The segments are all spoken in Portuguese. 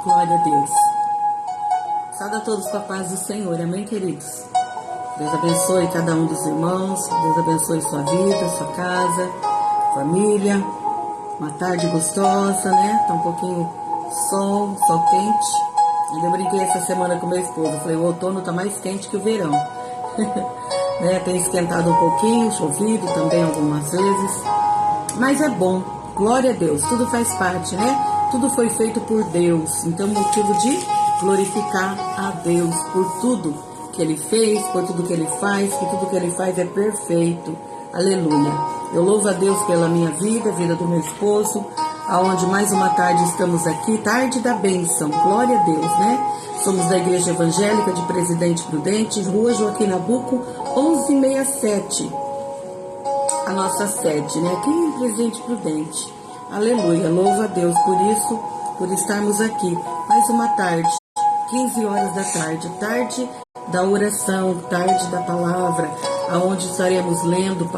Glória a Deus. Sauda a todos com a paz do Senhor, amém, queridos? Deus abençoe cada um dos irmãos, Deus abençoe sua vida, sua casa, família. Uma tarde gostosa, né? Tá um pouquinho sol quente. Ainda brinquei essa semana com meu esposo, falei, o outono tá mais quente que o verão. Né? Tem esquentado um pouquinho, chovido também algumas vezes, mas é bom, glória a Deus, tudo faz parte, né? Tudo foi feito por Deus, então motivo de glorificar a Deus por tudo que Ele fez, por tudo que Ele faz, que tudo que Ele faz é perfeito, aleluia. Eu louvo a Deus pela minha vida, a vida do meu esposo, aonde mais uma tarde estamos aqui, tarde da bênção, glória a Deus, né? Somos da Igreja Evangélica de Presidente Prudente, Rua Joaquim Nabuco, 1167, a nossa sede, né? Aqui em Presidente Prudente. Aleluia, louvo a Deus por isso, por estarmos aqui. Mais uma tarde, 15 horas da tarde, tarde da oração, tarde da palavra, aonde estaremos lendo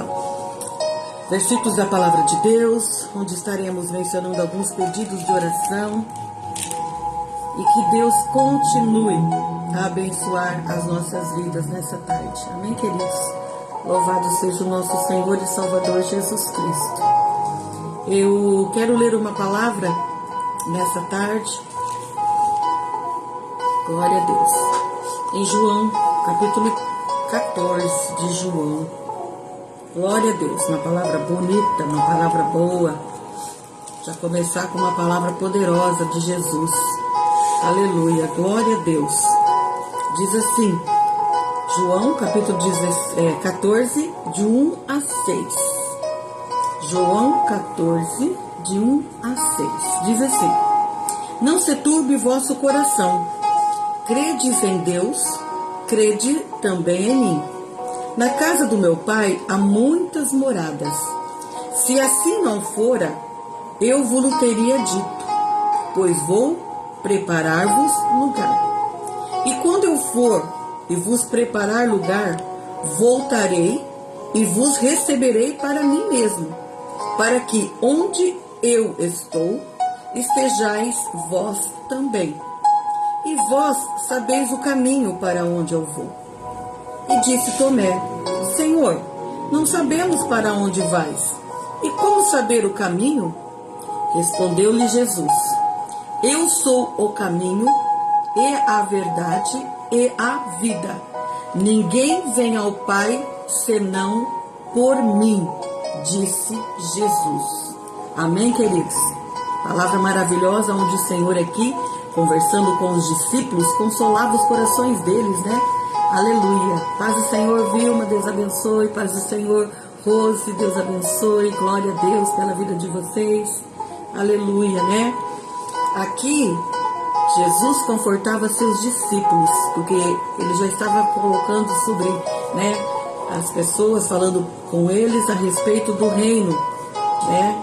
versículos da palavra de Deus, onde estaremos mencionando alguns pedidos de oração. E que Deus continue a abençoar as nossas vidas nessa tarde. Amém, queridos? Louvado seja o nosso Senhor e Salvador Jesus Cristo. Eu quero ler uma palavra nessa tarde. Glória a Deus. Em João, capítulo 14 de João. Glória a Deus. Uma palavra bonita, uma palavra boa. Já começar com uma palavra poderosa de Jesus. Aleluia, glória a Deus. Diz assim, João, capítulo 14, de 1 a 6. João 14, de 1 a 6. Diz assim: Não se turbe vosso coração. Credes em Deus, crede também em mim. Na casa do meu Pai há muitas moradas. Se assim não fora, eu vos teria dito, pois vou preparar-vos lugar. E quando eu for e vos preparar lugar, voltarei e vos receberei para mim mesmo, para que onde eu estou, estejais vós também. E vós sabeis o caminho para onde eu vou. E disse Tomé: Senhor, não sabemos para onde vais, e como saber o caminho? Respondeu-lhe Jesus: Eu sou o caminho, e a verdade, e a vida. Ninguém vem ao Pai, senão por mim, disse Jesus. Amém, queridos? Palavra maravilhosa, onde o Senhor aqui, conversando com os discípulos, consolava os corações deles, né? Aleluia. Paz do Senhor, Vilma, Deus abençoe. Paz do Senhor, Rose, Deus abençoe. Glória a Deus pela vida de vocês. Aleluia, né? Aqui, Jesus confortava seus discípulos, porque ele já estava colocando sobre, né, as pessoas, falando com eles a respeito do reino, né,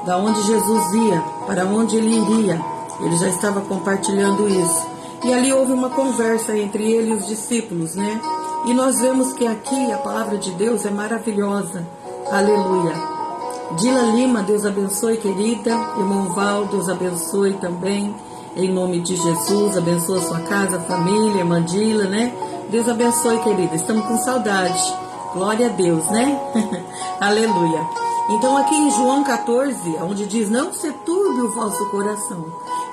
da onde Jesus ia, para onde ele iria. Ele já estava compartilhando isso. E ali houve uma conversa entre ele e os discípulos, né? E nós vemos que aqui a palavra de Deus é maravilhosa. Aleluia. Dila Lima, Deus abençoe, querida. Irmão Val, Deus abençoe também. Em nome de Jesus, abençoa sua casa, família, irmã Dila, né? Deus abençoe, querida. Estamos com saudade. Glória a Deus, né? Aleluia. Então aqui em João 14, onde diz: Não se turbe o vosso coração.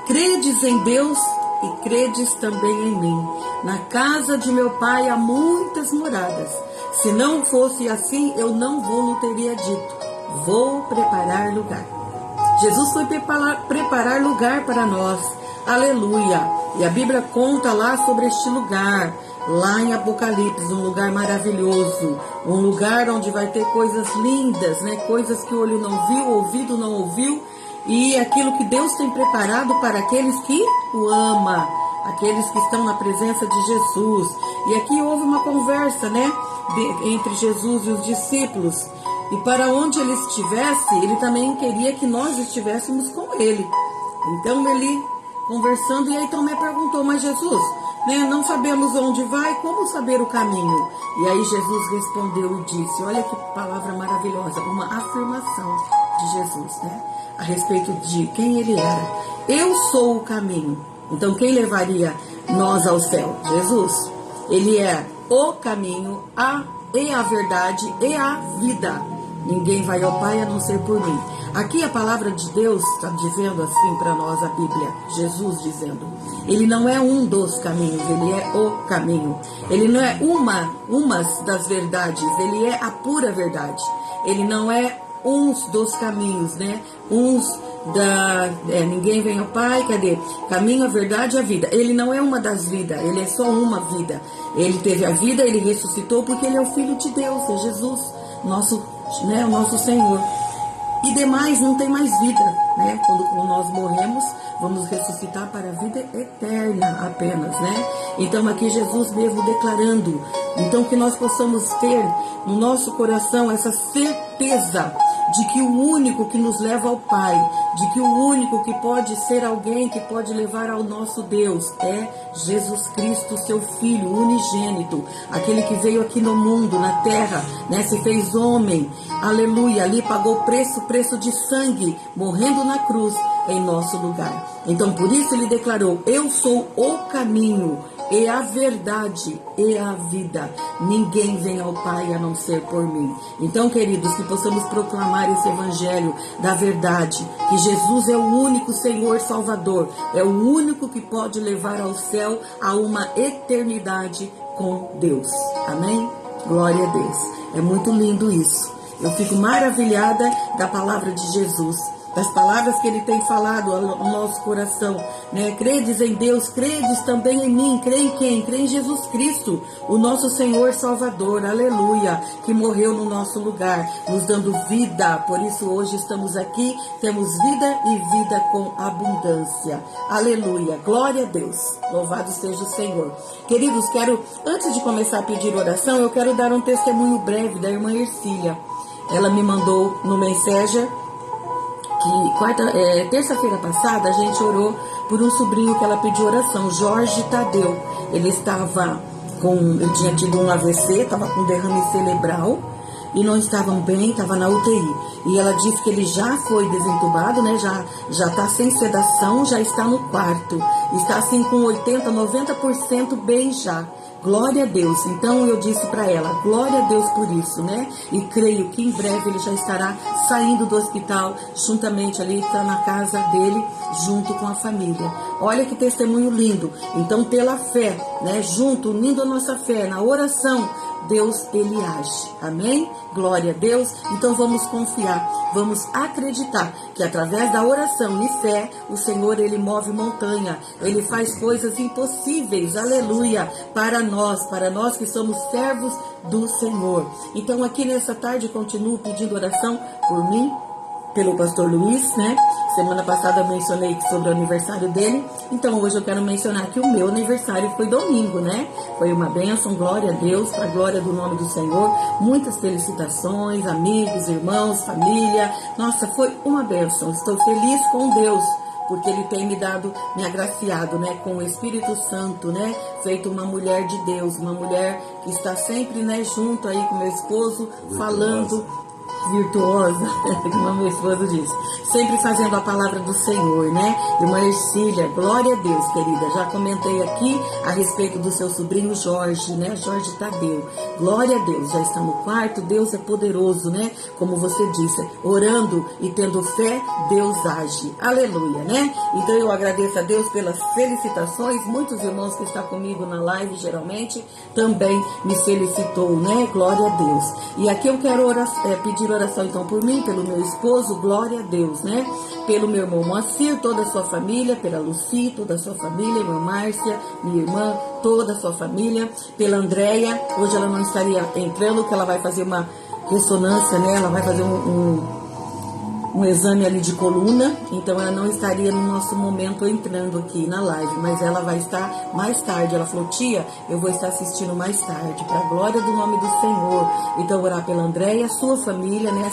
Credes em Deus e credes também em mim. Na casa de meu Pai há muitas moradas. Se não fosse assim, eu não vou teria dito. Vou preparar lugar. Jesus foi preparar lugar para nós. Aleluia. E a Bíblia conta lá sobre este lugar. Lá em Apocalipse, um lugar maravilhoso. Um lugar onde vai ter coisas lindas, né? Coisas que o olho não viu, o ouvido não ouviu. E aquilo que Deus tem preparado para aqueles que o amam. Aqueles que estão na presença de Jesus. E aqui houve uma conversa, né? Entre Jesus e os discípulos. E para onde ele estivesse, ele também queria que nós estivéssemos com ele. Então ele conversando, e aí Tomé perguntou: Mas Jesus, né, não sabemos onde vai, como saber o caminho? E aí Jesus respondeu e disse, olha que palavra maravilhosa, uma afirmação de Jesus, né, a respeito de quem ele era. Eu sou o caminho, Então quem levaria nós ao céu? Jesus. Ele é o caminho, e a verdade e a vida. Ninguém vai ao Pai a não ser por mim. Aqui a palavra de Deus está dizendo assim para nós, a Bíblia, Jesus dizendo, ele não é um dos caminhos, ele é o caminho. Ele não é umas das verdades, ele é a pura verdade. Ele não é uns dos caminhos, né? Ninguém vem ao Pai, cadê? Caminho, a verdade e a vida. Ele não é uma das vidas, ele é só uma vida. Ele teve a vida, ele ressuscitou porque ele é o Filho de Deus, é Jesus, o nosso Senhor. E demais não tem mais vida, né? Quando nós morremos, vamos ressuscitar para a vida eterna apenas, né? Então aqui Jesus mesmo declarando, então que nós possamos ter no nosso coração essa certeza de que o único que nos leva ao Pai, de que o único que pode ser alguém que pode levar ao nosso Deus é Jesus Cristo, seu Filho unigênito, aquele que veio aqui no mundo, na terra, né, se fez homem, aleluia, ali pagou preço de sangue, morrendo na cruz em nosso lugar. Então por isso ele declarou, eu sou o caminho, e a verdade e a vida. Ninguém vem ao Pai a não ser por mim. Então, queridos, que possamos proclamar esse evangelho da verdade, que Jesus é o único Senhor Salvador, é o único que pode levar ao céu a uma eternidade com Deus. Amém? Glória a Deus. É muito lindo isso. Eu fico maravilhada da palavra de Jesus, das palavras que ele tem falado ao nosso coração, né? Credes em Deus, credes também em mim. Crê em quem? Crê em Jesus Cristo, o nosso Senhor Salvador, aleluia, que morreu no nosso lugar, nos dando vida. Por isso hoje estamos aqui, temos vida e vida com abundância, aleluia, glória a Deus, louvado seja o Senhor. Queridos, antes de começar a pedir oração, eu quero dar um testemunho breve da irmã Ercília. Ela me mandou no Messenger que terça-feira passada a gente orou por um sobrinho que ela pediu oração, Jorge Tadeu. Ele tinha tido um AVC, estava com derrame cerebral e não estavam bem, estava na UTI. E ela disse que ele já foi desentubado, né? Já está sem sedação, já está no quarto. Está assim com 80%, 90% bem já. Glória a Deus. Então eu disse para ela, glória a Deus por isso, né? E creio que em breve ele já estará saindo do hospital, juntamente ali, está na casa dele, junto com a família. Olha que testemunho lindo. Então pela fé, né? Junto, unindo a nossa fé na oração, Deus, ele age. Amém? Glória a Deus. Então vamos confiar, vamos acreditar que através da oração e fé, o Senhor, ele move montanha, ele faz coisas impossíveis, aleluia, para nós que somos servos do Senhor. Então aqui nessa tarde continuo pedindo oração por mim, pelo pastor Luiz, né? Semana passada eu mencionei sobre o aniversário dele, então hoje eu quero mencionar que o meu aniversário foi domingo, né? Foi uma bênção, glória a Deus, para a glória do nome do Senhor. Muitas felicitações, amigos, irmãos, família. Nossa, foi uma bênção. Estou feliz com Deus, porque ele tem me agraciado, né, com o Espírito Santo, né, feito uma mulher de Deus, uma mulher que está sempre, né, junto aí com meu esposo, falando, virtuosa, como meu esposo disse, sempre fazendo a palavra do Senhor, né? Irmã Ercília, glória a Deus, querida. Já comentei aqui a respeito do seu sobrinho Jorge, né? Jorge Tadeu. Glória a Deus, já está no quarto, Deus é poderoso, né? Como você disse, orando e tendo fé, Deus age. Aleluia, né? Então eu agradeço a Deus pelas felicitações. Muitos irmãos que estão comigo na live, geralmente, também me felicitou, né? Glória a Deus. E aqui eu quero pedir oração então por mim, pelo meu esposo, glória a Deus, né? Pelo meu irmão Moacir, toda a sua família, pela Luci, toda a sua família, irmã Márcia, minha irmã, toda a sua família, pela Andréia, hoje ela não estaria entrando, que ela vai fazer uma ressonância, né? Ela vai fazer um exame ali de coluna, então ela não estaria no nosso momento entrando aqui na live, mas ela vai estar mais tarde. Ela falou, tia, eu vou estar assistindo mais tarde, para a glória do nome do Senhor. Então orar pela Andréia, sua família, né,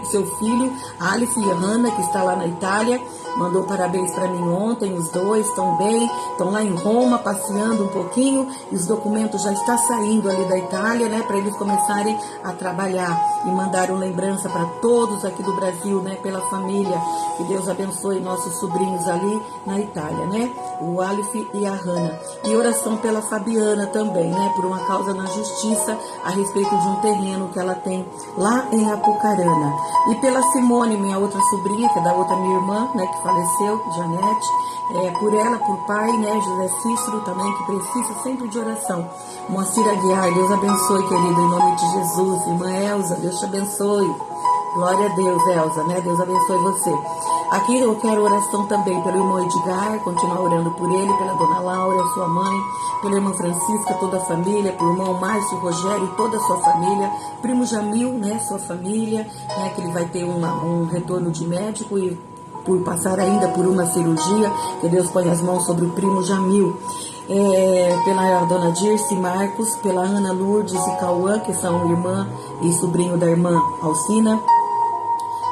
seu filho, Alice e Hanna, que está lá na Itália, mandou parabéns para mim ontem, os dois estão bem, estão lá em Roma, passeando um pouquinho, e os documentos já estão saindo ali da Itália, né, para eles começarem a trabalhar, e mandaram lembrança para todos aqui do Brasil, Brasil, né? Pela família. Que Deus abençoe nossos sobrinhos ali na Itália, né? O Alif e a Hannah. E oração pela Fabiana também, né? Por uma causa na justiça a respeito de um terreno que ela tem lá em Apucarana. E pela Simone, minha outra sobrinha, que é da outra minha irmã, né? Que faleceu, Janete. Por ela, por pai, né? José Cícero também, que precisa sempre de oração. Moacir Aguiar, Deus abençoe, querido, em nome de Jesus. Irmã Elza, Deus te abençoe. Glória a Deus, Elza, né? Deus abençoe você. Aqui eu quero oração também pelo irmão Edgar, continuar orando por ele, pela dona Laura, sua mãe, pela irmã Francisca, toda a família, pelo irmão Márcio, Rogério e toda a sua família, primo Jamil, né? Sua família, né? Que ele vai ter um retorno de médico e por passar ainda por uma cirurgia, que Deus põe as mãos sobre o primo Jamil. Pela dona Dirce Marcos, pela Ana Lourdes e Cauã, que são irmã e sobrinho da irmã Alcina,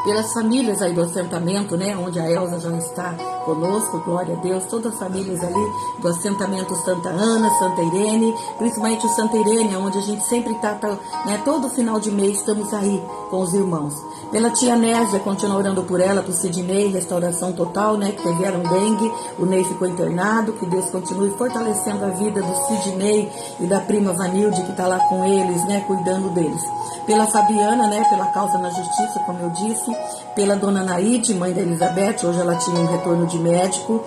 pelas famílias aí do assentamento, né, onde a Elza já está conosco, glória a Deus, todas as famílias ali do assentamento Santa Ana, Santa Irene, principalmente o Santa Irene, onde a gente sempre está, né, todo final de mês estamos aí com os irmãos. Pela tia Nésia, continua orando por ela, por Sidney, restauração total, né, que tiveram dengue, o Ney ficou internado, que Deus continue fortalecendo a vida do Sidney e da prima Vanilde, que está lá com eles, né, cuidando deles. Pela Fabiana, né, pela causa na justiça, como eu disse, pela dona Naide, mãe da Elizabeth, hoje ela tinha um retorno de médico,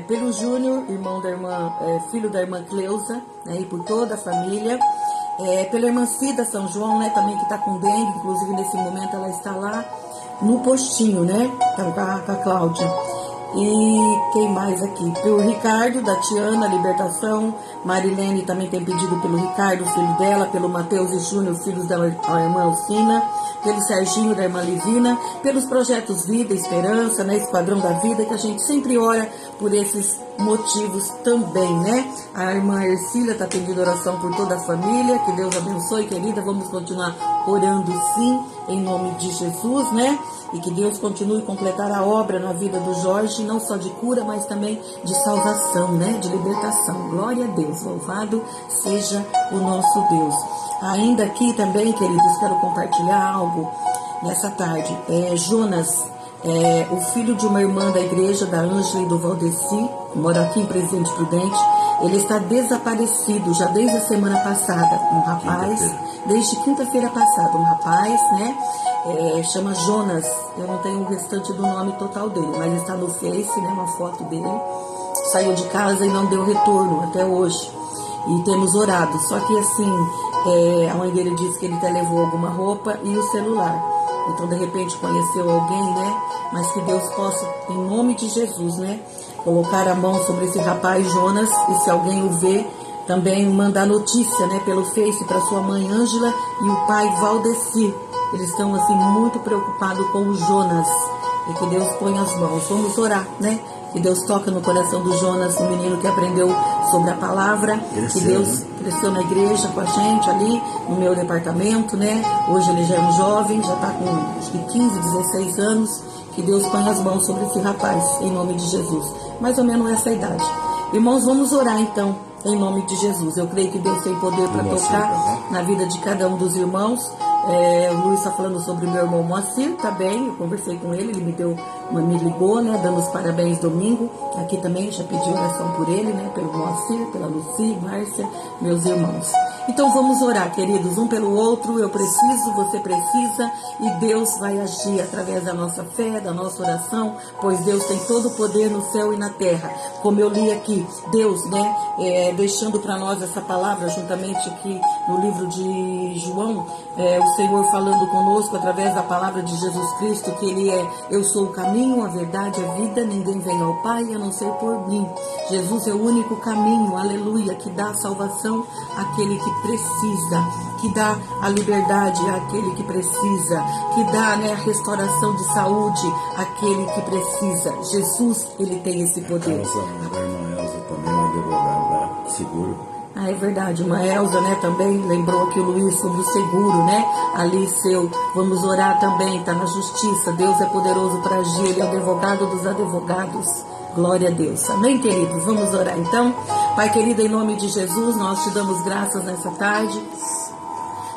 pelo Júnior, irmão da irmã, filho da irmã Cleusa, né, e por toda a família, pela irmã Cida São João, né, também que está com dengue, inclusive nesse momento ela está lá no postinho, né, com a Cláudia. E quem mais aqui? Pelo Ricardo, da Tiana, Libertação. Marilene também tem pedido pelo Ricardo, filho dela, pelo Mateus e Júnior, filhos da irmã Alcina, pelo Serginho, da irmã Livina, pelos projetos Vida, Esperança, né, Esquadrão da Vida, que a gente sempre ora por esses motivos também, né? A irmã Ercília está pedindo oração por toda a família, que Deus abençoe, querida, vamos continuar orando sim, em nome de Jesus, né? E que Deus continue a completar a obra na vida do Jorge, não só de cura, mas também de salvação, né? De libertação. Glória a Deus, louvado seja o nosso Deus. Ainda aqui também, queridos, quero compartilhar algo nessa tarde. Jonas, o filho de uma irmã da igreja, da Ângela e do Valdeci, mora aqui em Presidente Prudente, ele está desaparecido já desde a semana passada. Um rapaz, desde quinta-feira passada, um rapaz, né? Chama Jonas, eu não tenho o restante do nome total dele, mas está no Face, né? Uma foto dele. Saiu de casa e não deu retorno até hoje. E temos orado, só que assim, a mãe dele disse que ele até levou alguma roupa e o celular. Então, de repente, conheceu alguém, né? Mas que Deus possa, em nome de Jesus, né? Colocar a mão sobre esse rapaz, Jonas, e se alguém o vê, também mandar notícia, né? Pelo Face para sua mãe, Ângela, e o pai, Valdeci. Eles estão, assim, muito preocupados com o Jonas. E que Deus ponha as mãos. Vamos orar, né? Que Deus toca no coração do Jonas, um menino que aprendeu sobre a palavra, que Deus cresceu na igreja com a gente ali, no meu departamento, né? Hoje ele já é um jovem, já está com acho que 15, 16 anos. Que Deus ponha as mãos sobre esse rapaz, em nome de Jesus. Mais ou menos essa idade. Irmãos, vamos orar então, em nome de Jesus. Eu creio que Deus tem poder para tocar na vida de cada um dos irmãos. O Luiz está falando sobre o meu irmão Moacir, tá bem, eu conversei com ele, ele me ligou, né, dando os parabéns domingo, aqui também já pedi oração por ele, né, pelo Moacir, pela Luci, Márcia, meus irmãos. Então vamos orar, queridos, um pelo outro, eu preciso, você precisa, e Deus vai agir através da nossa fé, da nossa oração, pois Deus tem todo o poder no céu e na terra, como eu li aqui, Deus, né, deixando para nós essa palavra, juntamente aqui no livro de João, o Senhor falando conosco através da palavra de Jesus Cristo, que Ele eu sou o caminho, a verdade, a vida, ninguém vem ao Pai a não ser por mim. Jesus é o único caminho, aleluia, que dá a salvação àquele que precisa, que dá a liberdade àquele que precisa, que dá, né, a restauração de saúde àquele que precisa. Jesus, Ele tem esse poder. A irmã Elza também é uma advogada seguro. É verdade, uma Elza, né, também lembrou aqui o Luiz sobre o seguro, né, ali vamos orar também, tá na justiça, Deus é poderoso para agir, Ele é o advogado dos advogados, glória a Deus, amém, queridos, vamos orar então. Pai querido, em nome de Jesus, nós te damos graças nessa tarde,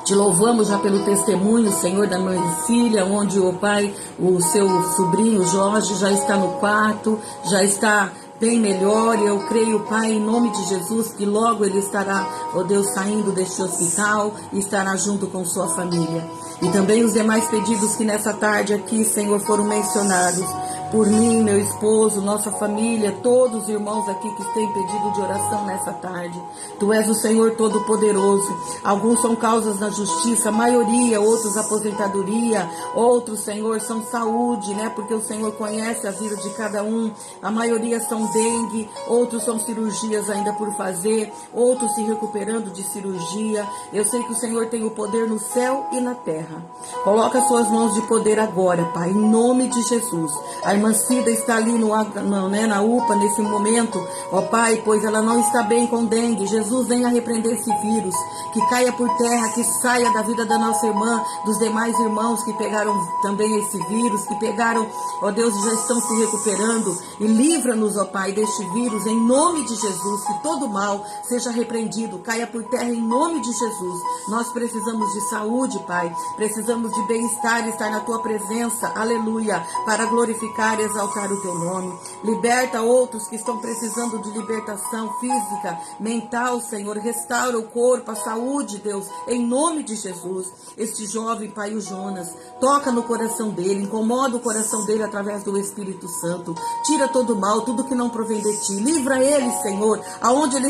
te Te louvamos já pelo testemunho, Senhor, da mãe e filha, onde o pai, o seu sobrinho Jorge, já está no quarto, já está bem melhor. Eu creio, Pai, em nome de Jesus, que logo ele estará, ó Deus, saindo deste hospital e estará junto com sua família. E também os demais pedidos que nessa tarde aqui, Senhor, foram mencionados. Por mim, meu esposo, nossa família, todos os irmãos aqui que têm pedido de oração nessa tarde. Tu és o Senhor Todo-Poderoso. Alguns são causas na justiça, a maioria, outros aposentadoria, outros, Senhor, são saúde, né? Porque o Senhor conhece a vida de cada um. A maioria são dengue, outros são cirurgias ainda por fazer, outros se recuperando de cirurgia. Eu sei que o Senhor tem o poder no céu e na terra. Coloca as suas mãos de poder agora, Pai, em nome de Jesus. A irmã Cida está ali na UPA nesse momento, ó Pai, pois ela não está bem com dengue. Jesus, venha repreender esse vírus, que caia por terra, que saia da vida da nossa irmã, dos demais irmãos que pegaram também esse vírus, que pegaram, ó Deus, e já estão se recuperando. E livra-nos, ó Pai, deste vírus, em nome de Jesus, que todo mal seja repreendido, caia por terra em nome de Jesus. Nós precisamos de saúde, Pai, precisamos de bem-estar, estar na Tua presença, aleluia, para glorificar e exaltar o Teu nome. Liberta outros que estão precisando de libertação física, mental, Senhor. Restaura o corpo, a saúde, Deus, em nome de Jesus. Este jovem, Pai, o Jonas, toca no coração dele, incomoda o coração dele através do Espírito Santo. Tira todo o mal, tudo que não provém de Ti. Livra ele, Senhor, aonde ele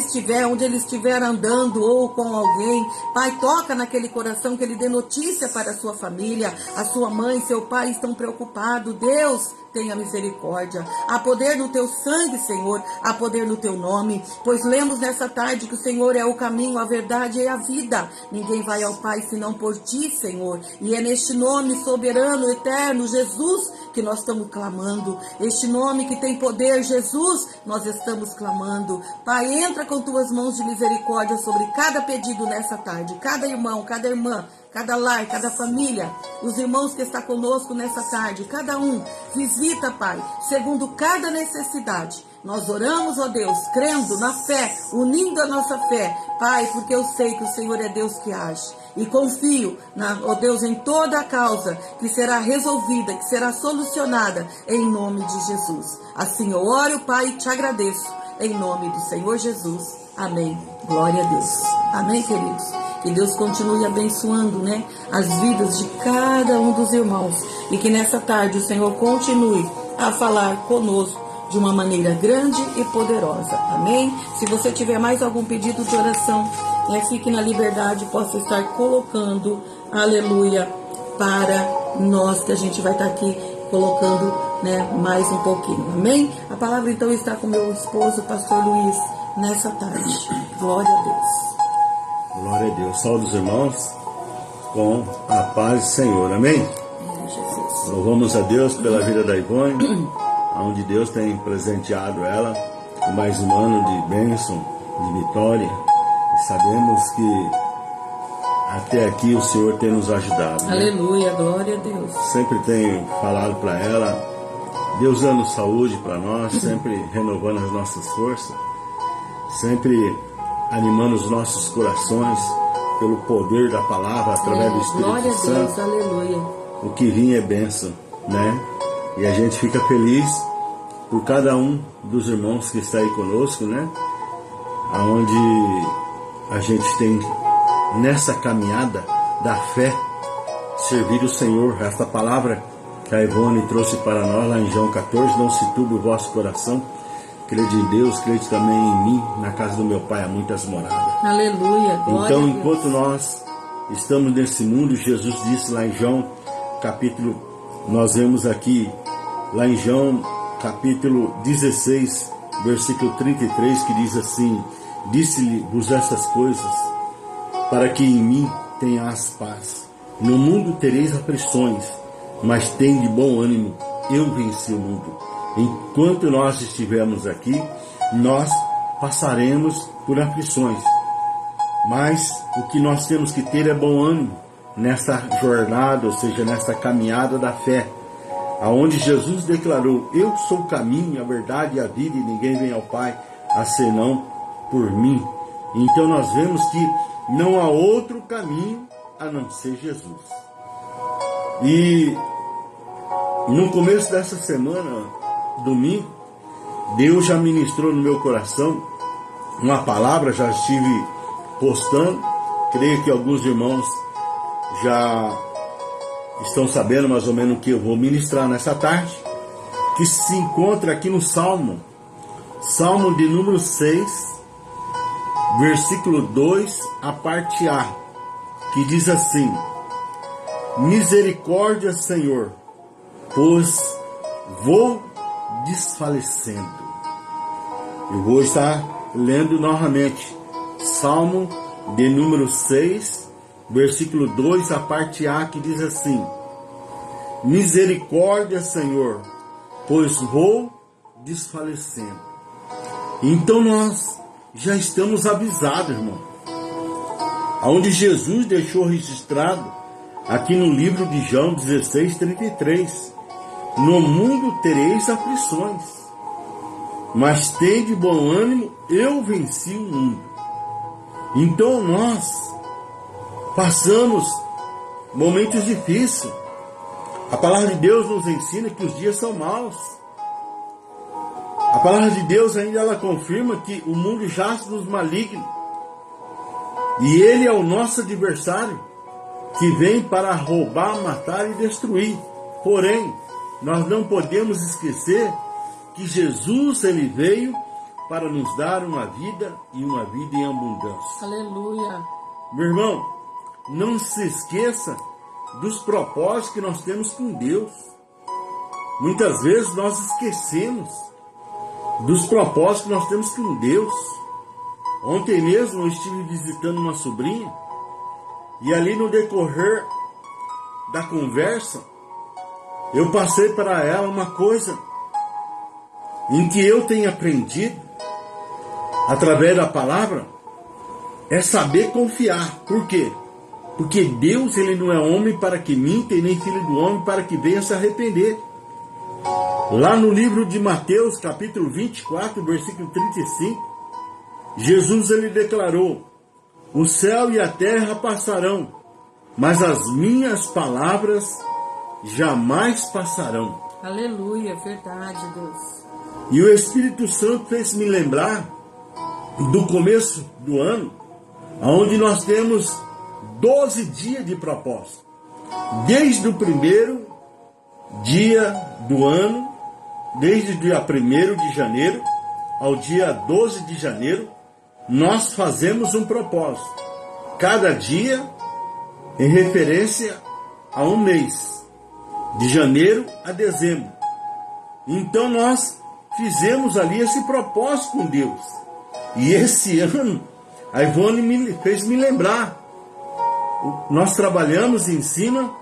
estiver andando ou com alguém. Pai, toca naquele coração, que ele dê notícia para a sua família, a sua mãe, seu pai estão preocupados. Deus, tenha misericórdia. Há poder no Teu sangue, Senhor. Há poder no Teu nome. Pois lemos nessa tarde que o Senhor é o caminho, a verdade e a vida. Ninguém vai ao Pai senão por Ti, Senhor. E é neste nome soberano, eterno, Jesus, que nós estamos clamando. Este nome que tem poder, Jesus, nós estamos clamando. Pai, entra com Tuas mãos de misericórdia sobre cada pedido nessa tarde. Cada irmão, cada irmã, cada lar, cada família, os irmãos que estão conosco nessa tarde, cada um, visita, Pai, segundo cada necessidade. Nós oramos, ó Deus, crendo na fé, unindo a nossa fé, Pai, porque eu sei que o Senhor é Deus que age. E confio, ó Deus, em toda a causa que será resolvida, que será solucionada, em nome de Jesus. Assim eu oro, Pai, e Te agradeço, em nome do Senhor Jesus. Amém. Glória a Deus. Amém, queridos. Que Deus continue abençoando, né, as vidas de cada um dos irmãos. E que nessa tarde o Senhor continue a falar conosco de uma maneira grande e poderosa. Amém? Se você tiver mais algum pedido de oração, fique na liberdade, possa estar colocando, aleluia, para nós, que a gente vai estar aqui colocando, né, mais um pouquinho. Amém? A palavra então está com meu esposo, pastor Luiz, nessa tarde. Glória a Deus. Glória a Deus. Saúde os irmãos com a paz do Senhor. Amém? Jesus. Louvamos a Deus pela vida da Ivone, onde Deus tem presenteado ela com mais um ano de bênção, de vitória. E sabemos que até aqui o Senhor tem nos ajudado. Aleluia, né? Glória a Deus. Sempre tenho falado para ela, Deus dando saúde para nós, sempre renovando as nossas forças, sempre animando os nossos corações pelo poder da palavra através do Espírito glória Santo. Glória a Deus, aleluia. O que vinha é bênção, né? E a gente fica feliz por cada um dos irmãos que está aí conosco, né? Aonde a gente tem nessa caminhada da fé servir o Senhor. Esta palavra que a Ivone trouxe para nós lá em João 14, não se turbe o vosso coração. Crede em Deus, crede também em mim. Na casa do meu Pai há muitas moradas. Aleluia, glória então, a Deus. enquanto nós estamos nesse mundo, Jesus disse lá em João capítulo, nós vemos aqui, lá em João capítulo 16, versículo 33, que diz assim: disse-lhe-vos essas coisas, para que em mim tenhas paz. No mundo tereis aflições, mas tem de bom ânimo, eu venci o mundo. Enquanto nós estivermos aqui, nós passaremos por aflições, mas o que nós temos que ter é bom ânimo nesta jornada, ou seja, nesta caminhada da fé, aonde Jesus declarou: eu sou o caminho, a verdade e a vida, e ninguém vem ao Pai a senão por mim. Então nós vemos que não há outro caminho a não ser Jesus. E no começo dessa semana, domingo, Deus já ministrou no meu coração uma palavra, já estive postando, creio que alguns irmãos já estão sabendo mais ou menos o que eu vou ministrar nessa tarde, que se encontra aqui no Salmo de número 6, versículo 2, a parte A, que diz assim: misericórdia, Senhor, pois vou desfalecendo. Eu vou estar lendo novamente Salmo de número 6, versículo 2, a parte A, que diz assim: misericórdia, Senhor, pois vou desfalecendo. Então nós já estamos avisados, irmão. Aonde Jesus deixou registrado aqui no livro de João 16:33: no mundo tereis aflições, mas tende bom ânimo, eu venci o mundo. Então nós passamos momentos difíceis. A palavra de Deus nos ensina que os dias são maus. A palavra de Deus ainda ela confirma que o mundo jaz nos malignos. E ele é o nosso adversário, que vem para roubar, matar e destruir. Porém, nós não podemos esquecer que Jesus ele veio para nos dar uma vida e uma vida em abundância. Aleluia. Meu irmão, não se esqueça dos propósitos que nós temos com Deus. Muitas vezes nós esquecemos dos propósitos que nós temos com Deus. Ontem mesmo eu estive visitando uma sobrinha e ali no decorrer da conversa eu passei para ela uma coisa em que eu tenho aprendido através da palavra, é saber confiar. Por quê? Porque Deus ele não é homem para que minta e nem filho do homem para que venha se arrepender. Lá no livro de Mateus, capítulo 24, versículo 35, Jesus ele declarou: o céu e a terra passarão, mas as minhas palavras jamais passarão. Aleluia, verdade, Deus. E o Espírito Santo fez-me lembrar do começo do ano, onde nós temos 12 dias de propósito. Desde o primeiro dia do ano, desde o dia 1º de janeiro ao dia 12 de janeiro, nós fazemos um propósito. Cada dia em referência a um mês, de janeiro a dezembro. Então nós fizemos ali esse propósito com Deus. E esse ano, a Ivone fez me lembrar. Nós trabalhamos em cima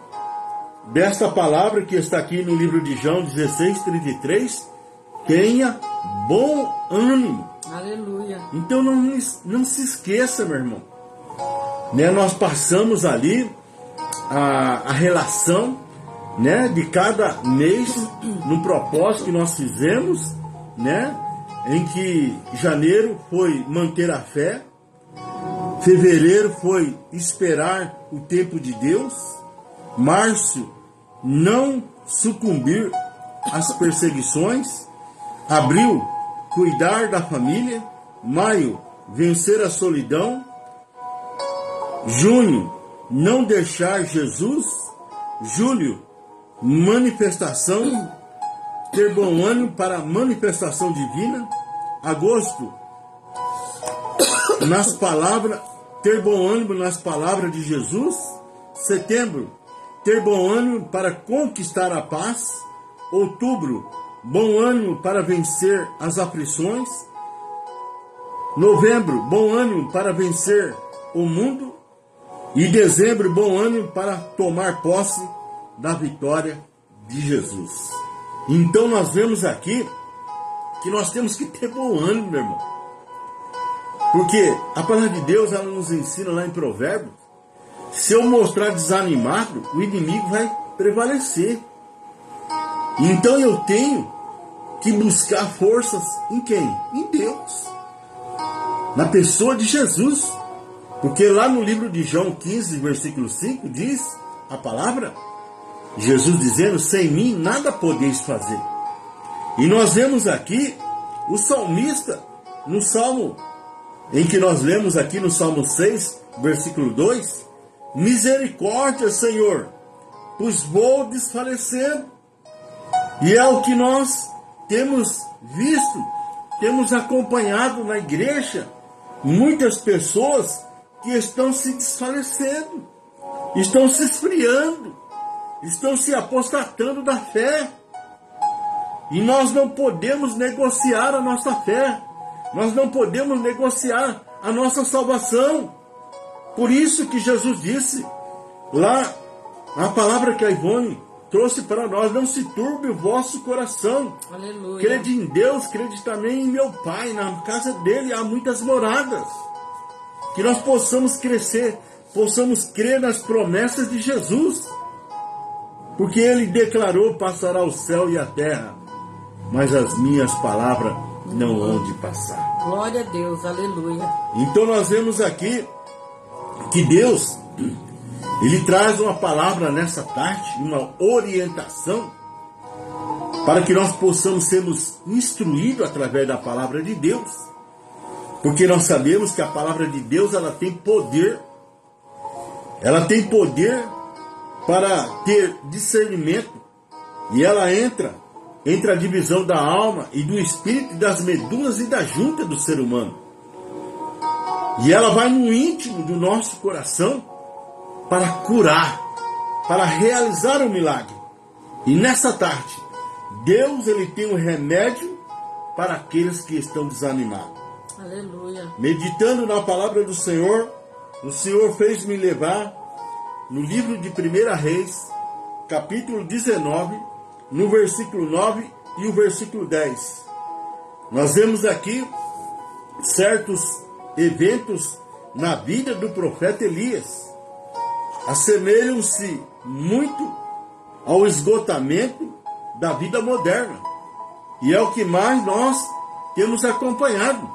desta palavra que está aqui no livro de João 16:33. Tenha bom ânimo. Aleluia. Então não se esqueça, meu irmão. Né, nós passamos ali a relação, né, de cada mês no propósito que nós fizemos, né, em que janeiro foi manter a fé, fevereiro foi esperar o tempo de Deus, março não sucumbir às perseguições, abril cuidar da família, maio vencer a solidão, junho não deixar Jesus, julho manifestação, ter bom ânimo para a manifestação divina, agosto nas palavras, ter bom ânimo nas palavras de Jesus, setembro ter bom ânimo para conquistar a paz, outubro bom ânimo para vencer as aflições, novembro bom ânimo para vencer o mundo, e dezembro bom ânimo para tomar posse da vitória de Jesus. Então nós vemos aqui que nós temos que ter bom ânimo, meu irmão. Porque a palavra de Deus ela nos ensina lá em Provérbios: se eu mostrar desanimado, o inimigo vai prevalecer. Então eu tenho que buscar forças em quem? Em Deus. Na pessoa de Jesus. Porque lá no livro de João 15, versículo 5, diz a palavra, Jesus dizendo, sem mim nada podeis fazer. E nós vemos aqui o salmista, no Salmo, em que nós lemos aqui no Salmo 6, versículo 2, misericórdia, Senhor, pois vou desfalecendo. E é o que nós temos visto, temos acompanhado na igreja, muitas pessoas que estão se desfalecendo, estão se esfriando, estão se apostatando da fé. E nós não podemos negociar a nossa fé, nós não podemos negociar a nossa salvação. Por isso que Jesus disse, lá, a palavra que a Ivone trouxe para nós, não se turbe o vosso coração. Aleluia. Crede em Deus, crede também em meu Pai, na casa dele há muitas moradas. Que nós possamos crescer, possamos crer nas promessas de Jesus. Porque ele declarou, passará o céu e a terra, mas as minhas palavras não hão de passar. Glória a Deus, aleluia. Então nós vemos aqui que Deus, ele traz uma palavra nessa tarde, uma orientação, para que nós possamos sermos instruídos através da palavra de Deus. Porque nós sabemos que a palavra de Deus, ela tem poder para ter discernimento, e ela entra entre a divisão da alma e do espírito, das medulas e da junta do ser humano. E ela vai no íntimo do nosso coração para curar, para realizar o milagre. E nessa tarde, Deus, ele tem um remédio para aqueles que estão desanimados. Aleluia. Meditando na palavra do Senhor, o Senhor fez-me levar no livro de 1 Reis, capítulo 19, no versículo 9 e o versículo 10. Nós vemos aqui certos eventos na vida do profeta Elias. Assemelham-se muito ao esgotamento da vida moderna. E é o que mais nós temos acompanhado.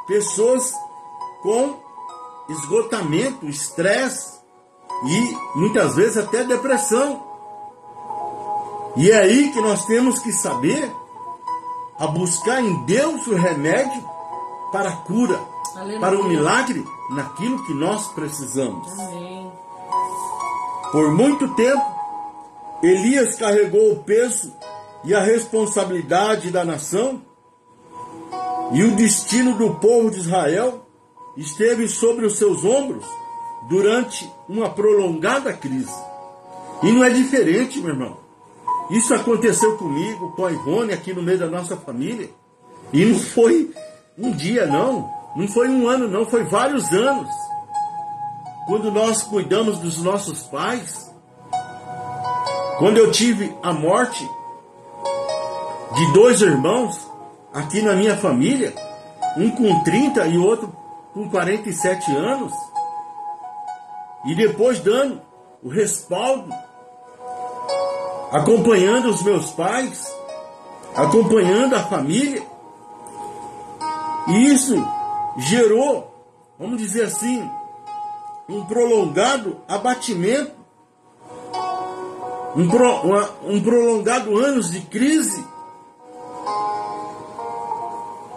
Pessoas com esgotamento, estresse e muitas vezes até depressão. E é aí que nós temos que saber a buscar em Deus o remédio para a cura, Aleluia. para o milagre naquilo que nós precisamos. Amém. Por muito tempo, Elias carregou o peso e a responsabilidade da nação, e o destino do povo de Israel esteve sobre os seus ombros durante uma prolongada crise. E não é diferente, meu irmão. Isso aconteceu comigo, com a Ivone, aqui no meio da nossa família. E não foi um dia, não. Não foi um ano, não. Foi vários anos. Quando nós cuidamos dos nossos pais, quando eu tive a morte de 2 irmãos aqui na minha família, um com 30 e outro com 47 anos, e depois dando o respaldo, acompanhando os meus pais, acompanhando a família, e isso gerou, vamos dizer assim, um prolongado abatimento, um prolongado anos de crise.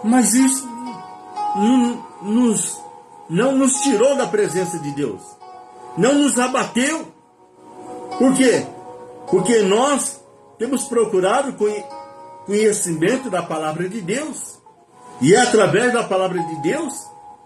Mas isso não nos tirou da presença de Deus, não nos abateu. Por quê? Porque nós temos procurado conhecimento da palavra de Deus, e é através da palavra de Deus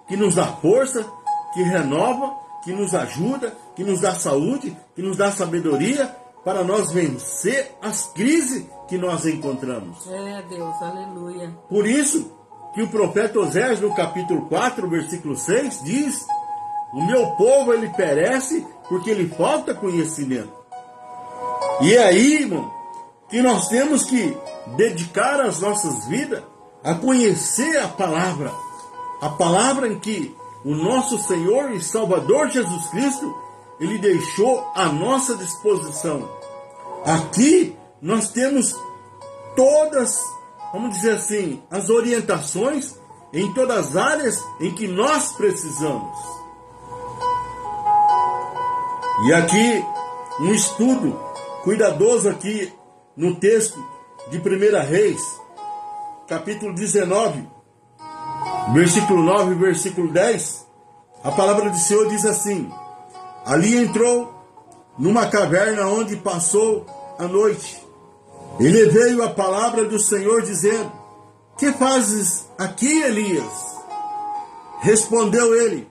que nos dá força, que renova, que nos ajuda, que nos dá saúde, que nos dá sabedoria para nós vencer as crises que nós encontramos. É, Deus, aleluia. Por isso que o profeta Oséias, no capítulo 4, versículo 6, diz: o meu povo, ele perece porque lhe falta conhecimento. E é aí, irmão, que nós temos que dedicar as nossas vidas a conhecer a palavra em que o nosso Senhor e Salvador Jesus Cristo, ele deixou à nossa disposição. Aqui nós temos todas, vamos dizer assim, as orientações em todas as áreas em que nós precisamos. E aqui, um estudo cuidadoso aqui no texto de 1 Reis, capítulo 19, versículo 9 e versículo 10, a palavra do Senhor diz assim: ali entrou numa caverna onde passou a noite. Ele veio a palavra do Senhor dizendo: que fazes aqui, Elias? Respondeu ele: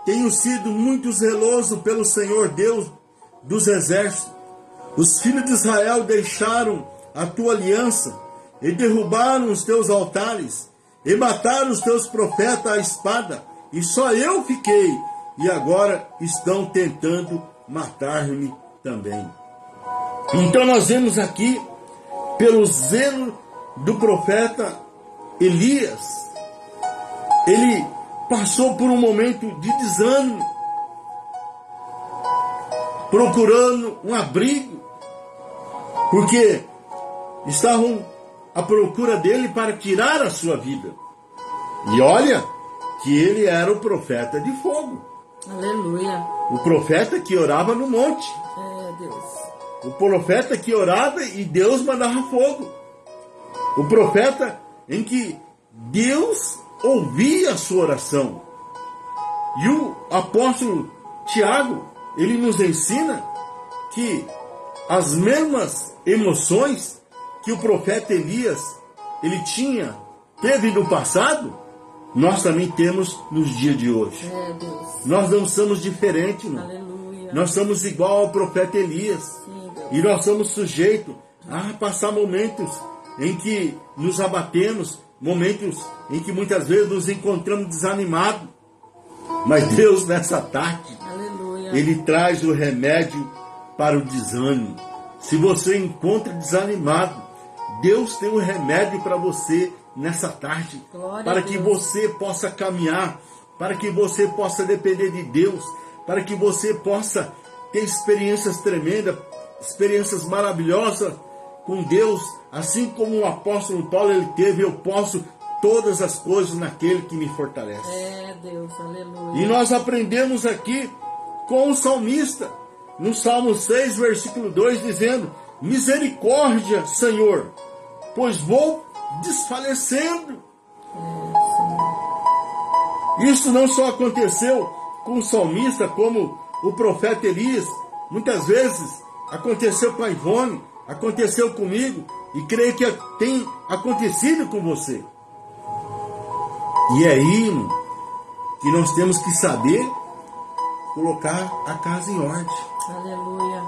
tenho sido muito zeloso pelo Senhor Deus dos exércitos. Os filhos de Israel deixaram a tua aliança e derrubaram os teus altares e mataram os teus profetas à espada, e só eu fiquei, e agora estão tentando matar-me também. Então nós vemos aqui, pelo zelo do profeta Elias, ele passou por um momento de desânimo, procurando um abrigo, porque estavam à procura dele para tirar a sua vida. E olha que ele era o profeta de fogo. Aleluia. O profeta que orava no monte. Deus. O profeta que orava e Deus mandava fogo. O profeta em que Deus ouvia a sua oração. E o apóstolo Tiago, ele nos ensina que as mesmas emoções que o profeta Elias ele teve no passado, nós também temos nos dias de hoje. Deus. Nós não somos diferentes, não. Aleluia. Nós somos igual ao profeta Elias. Sim, Deus. E nós somos sujeitos a passar momentos em que nos abatemos, momentos em que muitas vezes nos encontramos desanimados. Mas Deus, nessa tarde, Aleluia. Ele traz o remédio para o desânimo. Se você encontra desanimado, Deus tem um remédio para você nessa tarde, Glória para a que Deus. você possa caminhar, para que você possa depender de Deus, para que você possa ter experiências tremendas, experiências maravilhosas com Deus, assim como o apóstolo Paulo ele teve. Eu posso todas as coisas naquele que me fortalece. Deus, aleluia. E nós aprendemos aqui com o salmista, no Salmo 6, versículo 2, dizendo: misericórdia, Senhor, pois vou desfalecendo. Isso não só aconteceu com o salmista, como o profeta Elias. Muitas vezes aconteceu com a Ivone, aconteceu comigo, e creio que tem acontecido com você. E é aí que nós temos que saber colocar a casa em ordem. Aleluia.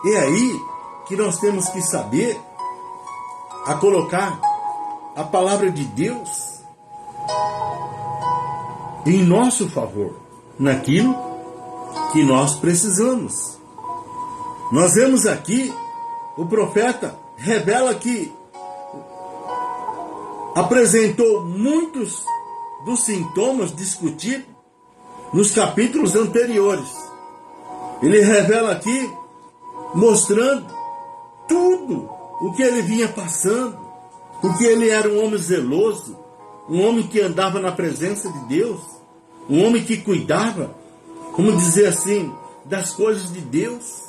É aí que nós temos que saber a colocar a palavra de Deus em nosso favor, naquilo que nós precisamos. Nós vemos aqui, o profeta revela que apresentou muitos dos sintomas discutidos nos capítulos anteriores. Ele revela aqui, mostrando tudo o que ele vinha passando, porque ele era um homem zeloso, um homem que andava na presença de Deus, um homem que cuidava, como dizer assim, das coisas de Deus.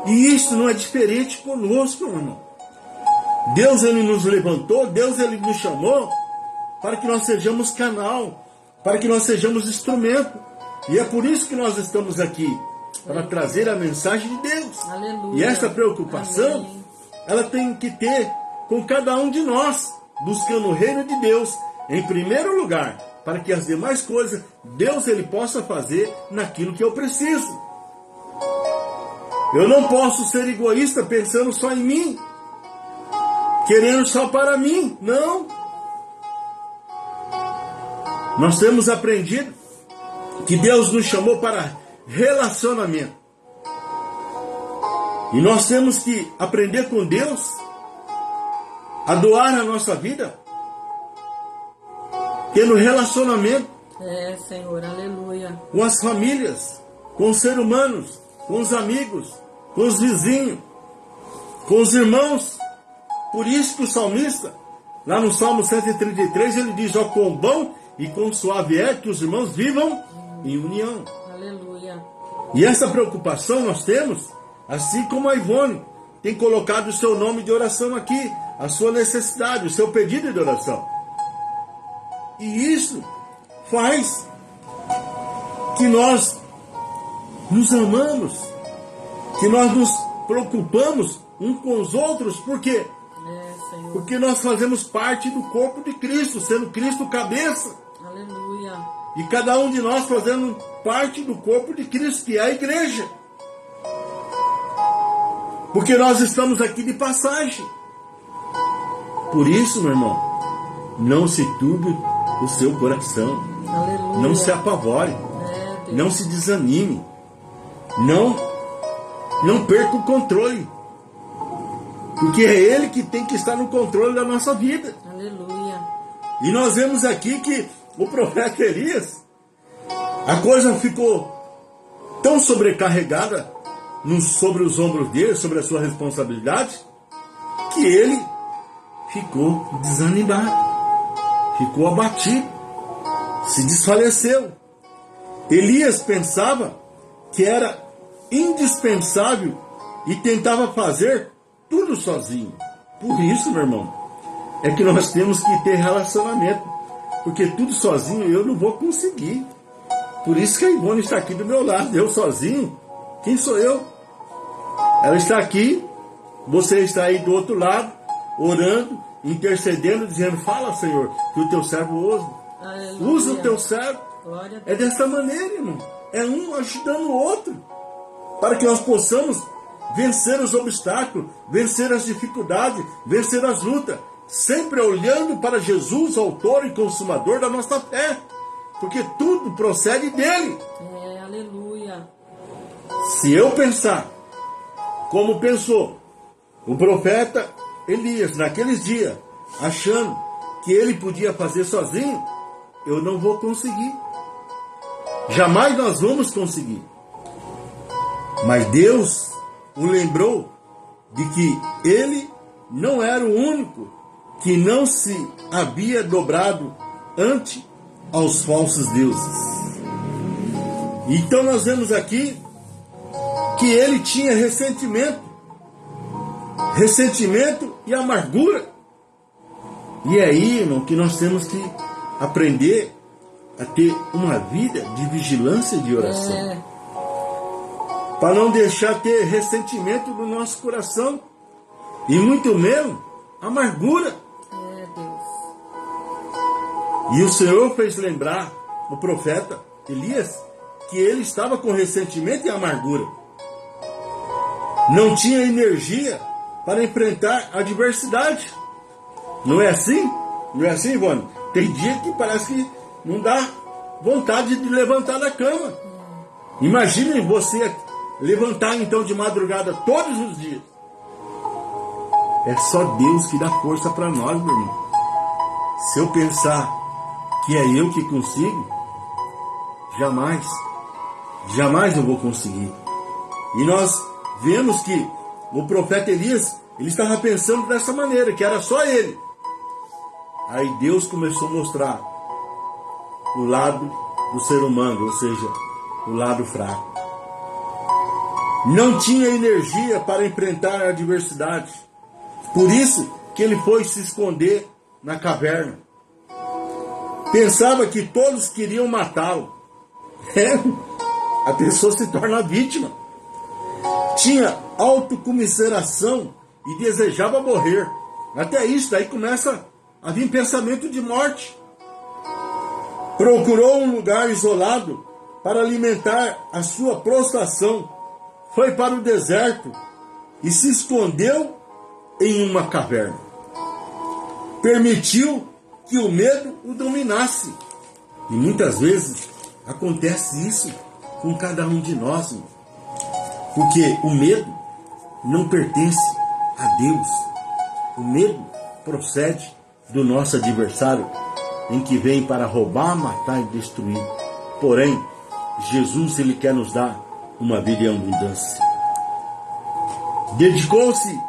E isso não é diferente conosco, meu irmão. Deus ele nos levantou, Deus ele nos chamou para que nós sejamos canal, para que nós sejamos instrumento. E é por isso que nós estamos aqui, para trazer a mensagem de Deus. Aleluia. E essa preocupação, Amém. ela tem que ter com cada um de nós, buscando o reino de Deus em primeiro lugar, para que as demais coisas Deus ele possa fazer naquilo que eu preciso. Eu não posso ser egoísta pensando só em mim, querendo só para mim. Não. Nós temos aprendido que Deus nos chamou para relacionamento. E nós temos que aprender com Deus a doar a nossa vida, tendo relacionamento Senhor, aleluia. com as famílias, com os seres humanos, com os amigos, com os vizinhos, com os irmãos. Por isso que o salmista, lá no Salmo 133, ele diz: ó, quão bom e quão suave é que os irmãos vivam em união. Aleluia. E essa preocupação nós temos, assim como a Ivone tem colocado o seu nome de oração aqui, a sua necessidade, o seu pedido de oração. E isso faz que nós nos amamos, que nós nos preocupamos uns com os outros, por quê? Senhor. Porque nós fazemos parte do corpo de Cristo, sendo Cristo cabeça. Aleluia. E cada um de nós fazendo parte do corpo de Cristo, que é a igreja. Porque nós estamos aqui de passagem. Por isso, meu irmão, não se turbe o seu coração. Aleluia. Não se apavore. Deus. Não se desanime. Não perca o controle. Porque é Ele que tem que estar no controle da nossa vida. Aleluia. E nós vemos aqui que o profeta Elias, a coisa ficou tão sobrecarregada sobre os ombros dele, sobre a sua responsabilidade, que ele ficou desanimado, ficou abatido, se desfaleceu. Elias pensava que era indispensável e tentava fazer tudo sozinho. Por isso, meu irmão, é que nós temos que ter relacionamento, porque tudo sozinho eu não vou conseguir. Por isso que a Ivone está aqui do meu lado. Eu sozinho? Quem sou eu? Ela está aqui, você está aí do outro lado, orando, intercedendo, dizendo: fala, Senhor, que o teu servo ouve. Aleluia. Usa o teu servo. Glória a Deus. É dessa maneira, irmão. É um ajudando o outro, para que nós possamos vencer os obstáculos, vencer as dificuldades, vencer as lutas, sempre olhando para Jesus, autor e consumador da nossa fé, porque tudo procede dele. Aleluia. Se eu pensar como pensou o profeta Elias naqueles dias, achando que ele podia fazer sozinho, eu não vou conseguir. Jamais nós vamos conseguir. Mas Deus o lembrou de que ele não era o único que não se havia dobrado ante aos falsos deuses. Então nós vemos aqui que ele tinha ressentimento e amargura. E é aí, irmão, que nós temos que aprender a ter uma vida de vigilância e de oração. Para não deixar ter ressentimento no nosso coração. E muito menos amargura. Deus. E o Senhor fez lembrar o profeta Elias que ele estava com ressentimento e amargura. Não tinha energia para enfrentar a adversidade. Não é assim? Não é assim, Ivone? Tem dia que parece que não dá vontade de levantar da cama. Imaginem você levantar então de madrugada todos os dias. É só Deus que dá força para nós, meu irmão. Se eu pensar que é eu que consigo, jamais eu vou conseguir. E nós vemos que o profeta Elias, ele estava pensando dessa maneira, que era só ele. Aí Deus começou a mostrar o lado do ser humano, ou seja, o lado fraco. Não tinha energia para enfrentar a adversidade. Por isso que ele foi se esconder na caverna. Pensava que todos queriam matá-lo. A pessoa se torna vítima. Tinha autocomiseração e desejava morrer. Até isso, daí começa a vir pensamento de morte. Procurou um lugar isolado para alimentar a sua prostração. Foi para o deserto e se escondeu em uma caverna. Permitiu que o medo o dominasse. E muitas vezes acontece isso com cada um de nós, irmão. Porque o medo não pertence a Deus. O medo procede do nosso adversário, em que vem para roubar, matar e destruir. Porém, Jesus, ele quer nos dar uma vida em abundância. Dedicou-se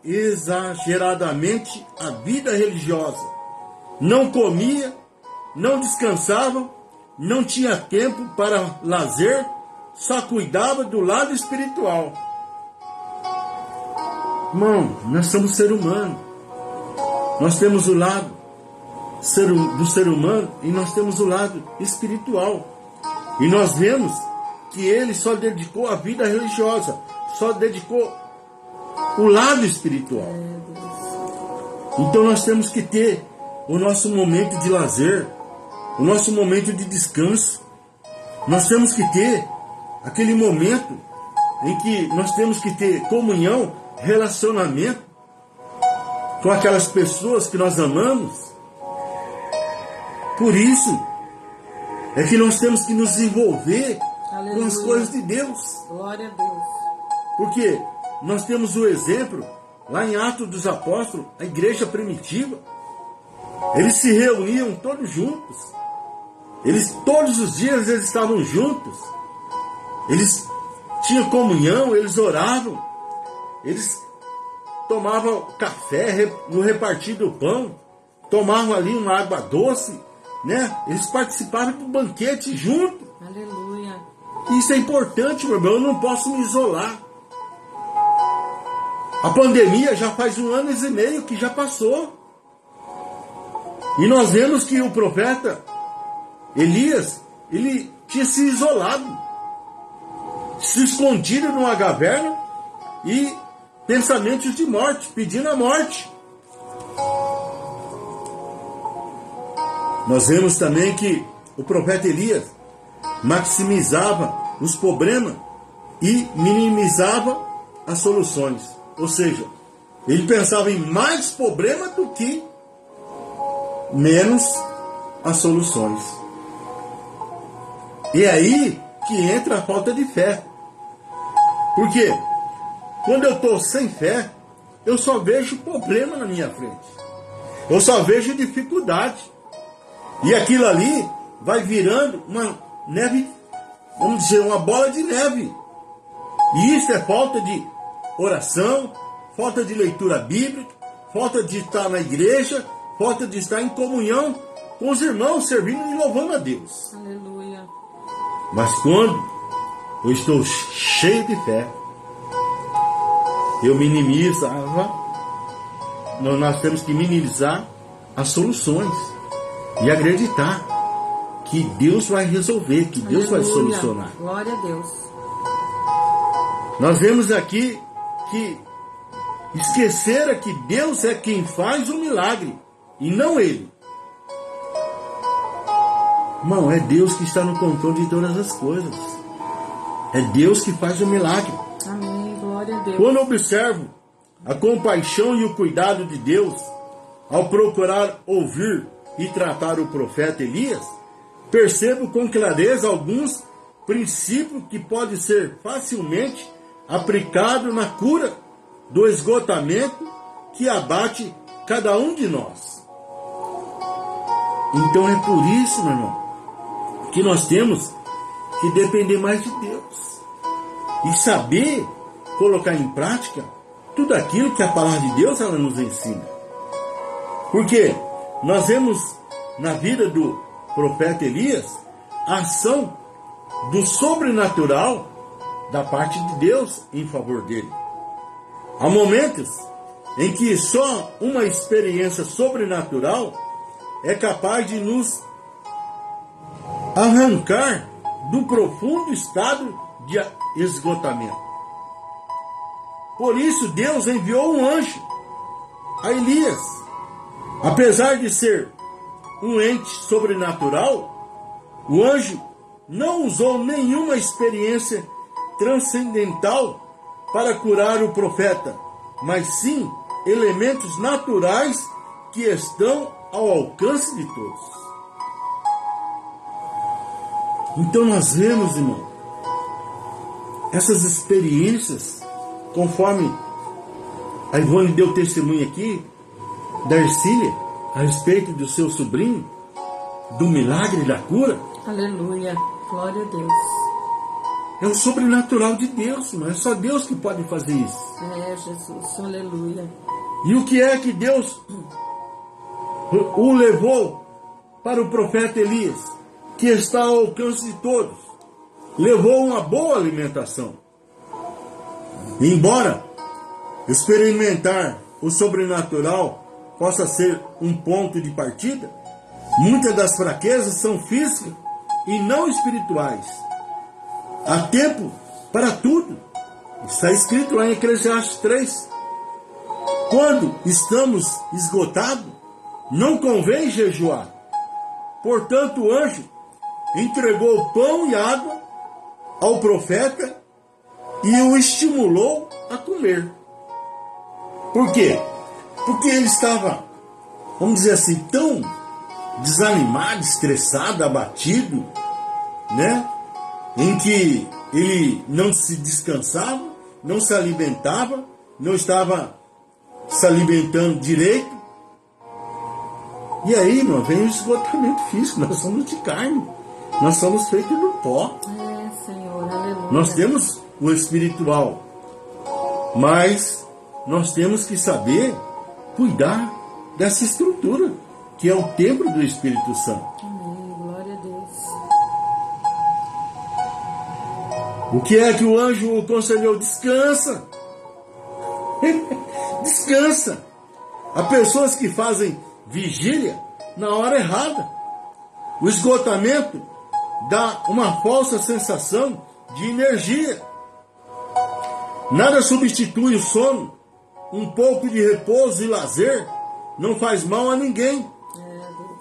exageradamente à vida religiosa. Não comia, não descansava, não tinha tempo para lazer, só cuidava do lado espiritual. Irmão, nós somos ser humano. Nós temos o lado do ser humano e nós temos o lado espiritual. E nós vemos que ele só dedicou a vida religiosa, só dedicou o lado espiritual. Então nós temos que ter o nosso momento de lazer, o nosso momento de descanso. Nós temos que ter aquele momento em que nós temos que ter comunhão, relacionamento com aquelas pessoas que nós amamos. Por isso é que nós temos que nos envolver com as coisas de Deus. Glória a Deus. Porque nós temos o exemplo lá em Atos dos Apóstolos, a igreja primitiva. Eles se reuniam todos juntos. Todos os dias eles estavam juntos. Eles tinham comunhão, eles oravam. Eles tomavam café no repartir do pão. Tomavam ali uma água doce, né? Eles participavam do banquete junto. Aleluia. Isso é importante, meu irmão. Eu não posso me isolar. A pandemia já faz 1 ano e meio que já passou. E nós vemos que o profeta Elias, ele tinha se isolado, se escondido numa caverna e pensamentos de morte, pedindo a morte. Nós vemos também que o profeta Elias maximizava os problemas e minimizava as soluções. Ou seja, ele pensava em mais problemas do que menos as soluções. E é aí que entra a falta de fé. Porque quando eu estou sem fé, eu só vejo problema na minha frente. Eu só vejo dificuldade. E aquilo ali vai virando uma neve, vamos dizer, uma bola de neve. E isso é falta de oração, falta de leitura bíblica, falta de estar na igreja, falta de estar em comunhão com os irmãos, servindo e louvando a Deus. Aleluia. Mas quando eu estou cheio de fé, eu minimizava, nós temos que minimizar as soluções e acreditar que Deus vai resolver, que Deus vai solucionar. Glória a Deus. Nós vemos aqui que esqueceram que Deus é quem faz o milagre e não ele. Irmão, é Deus que está no controle de todas as coisas. É Deus que faz o milagre. Amém, glória a Deus. Quando eu observo a compaixão e o cuidado de Deus ao procurar ouvir e tratar o profeta Elias, percebo com clareza alguns princípios que podem ser facilmente aplicados na cura do esgotamento que abate cada um de nós. Então é por isso, meu irmão, que nós temos que depender mais de Deus e saber colocar em prática tudo aquilo que a palavra de Deus ela nos ensina. Porque nós vemos na vida do profeta Elias a ação do sobrenatural da parte de Deus em favor dele. Há momentos em que só uma experiência sobrenatural é capaz de nos arrancar do profundo estado de esgotamento. Por isso Deus enviou um anjo a Elias. Apesar de ser um ente sobrenatural, o anjo não usou nenhuma experiência transcendental para curar o profeta, mas sim elementos naturais que estão ao alcance de todos. Então nós vemos, irmão, essas experiências, conforme a Ivone deu testemunho aqui, da Ercília, a respeito do seu sobrinho, do milagre da cura. Aleluia, glória a Deus. É o sobrenatural de Deus, mas é só Deus que pode fazer isso. É, Jesus, aleluia. E o que é que Deus o levou para o profeta Elias? que está ao alcance de todos, levou uma boa alimentação. Embora experimentar o sobrenatural possa ser um ponto de partida, muitas das fraquezas são físicas e não espirituais. Há tempo para tudo. Está escrito lá em Eclesiastes 3. Quando estamos esgotados, não convém jejuar. Portanto, o anjo entregou pão e água ao profeta e o estimulou a comer. Por quê? Porque ele estava, vamos dizer assim, tão desanimado, estressado, abatido, né? Em que ele não se descansava, não se alimentava, não estava se alimentando direito. E aí, irmão, vem o esgotamento físico. Nós somos de carne, nós somos feitos do pó. Senhor, aleluia. Nós temos o espiritual, mas nós temos que saber cuidar dessa estrutura, que é o templo do Espírito Santo. Amém, glória a Deus. O que é que o anjo aconselhou? Descansa. Descansa. Há pessoas que fazem vigília na hora errada. O esgotamento dá uma falsa sensação de energia. Nada substitui o sono. Um pouco de repouso e lazer não faz mal a ninguém.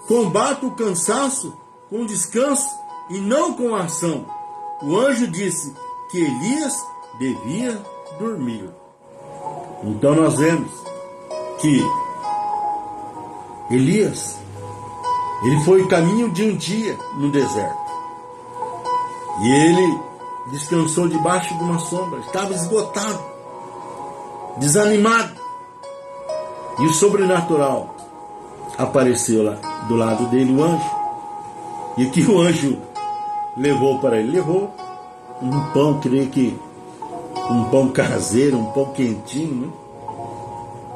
Combata o cansaço com descanso e não com ação. O anjo disse que Elias devia dormir. Então nós vemos que Elias, ele foi o caminho de um dia no deserto. E ele descansou debaixo de uma sombra. Estava esgotado, desanimado. E o sobrenatural apareceu lá do lado dele, o anjo. E o que o anjo levou para ele? Levou um pão, creio que um pão caseiro, um pão quentinho, né?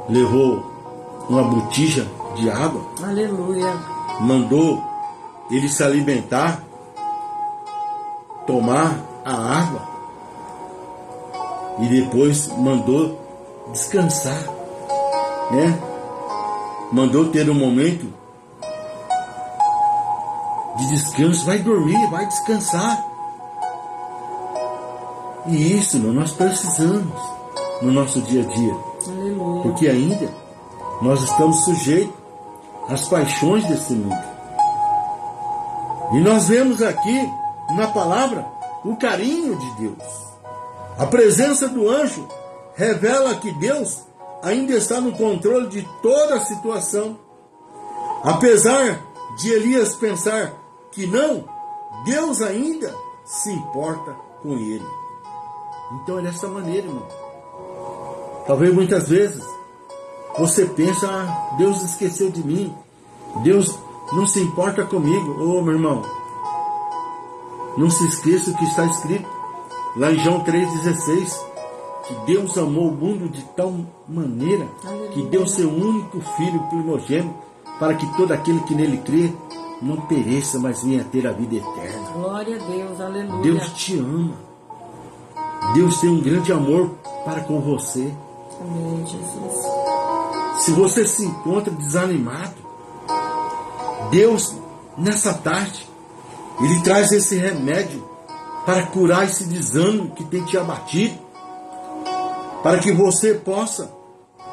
Levou uma botija de água. Aleluia. Mandou ele se alimentar, tomar a água e depois mandou descansar, né? Mandou ter um momento de descanso. Vai dormir, vai descansar. E isso nós precisamos no nosso dia a dia. Aleluia. Porque ainda nós estamos sujeitos às paixões desse mundo. E nós vemos aqui na palavra o carinho de Deus. A presença do anjo revela que Deus ainda está no controle de toda a situação. Apesar de Elias pensar que não, Deus ainda se importa com ele. Então é dessa maneira, irmão. Talvez muitas vezes você pensa, Deus esqueceu de mim, Deus não se importa comigo. Ô, meu irmão, não se esqueça o que está escrito lá em João 3,16, que Deus amou o mundo de tal maneira que deu seu único filho primogênito, para que todo aquele que nele crê não pereça, mas venha ter a vida eterna. Glória a Deus, aleluia. Deus te ama. Deus tem um grande amor para com você. Amém, Jesus. Se você se encontra desanimado, Deus, nessa tarde, Ele traz esse remédio para curar esse desânimo que tem te abatido, para que você possa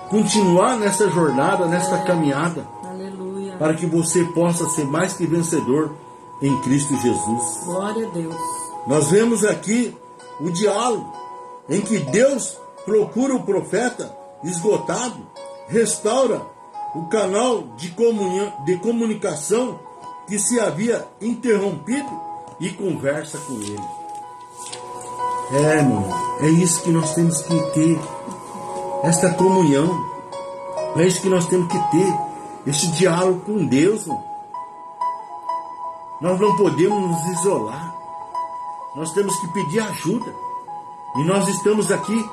continuar nessa jornada, nessa caminhada, Aleluia. para que você possa ser mais que vencedor em Cristo Jesus. Glória a Deus. Nós vemos aqui o diálogo em que Deus procura o profeta esgotado, restaura o canal de comunicação que se havia interrompido e conversa com ele. Meu irmão, é isso que nós temos que ter, esta comunhão, é isso que nós temos que ter, esse diálogo com Deus. Irmão. Nós não podemos nos isolar, nós temos que pedir ajuda, e nós estamos aqui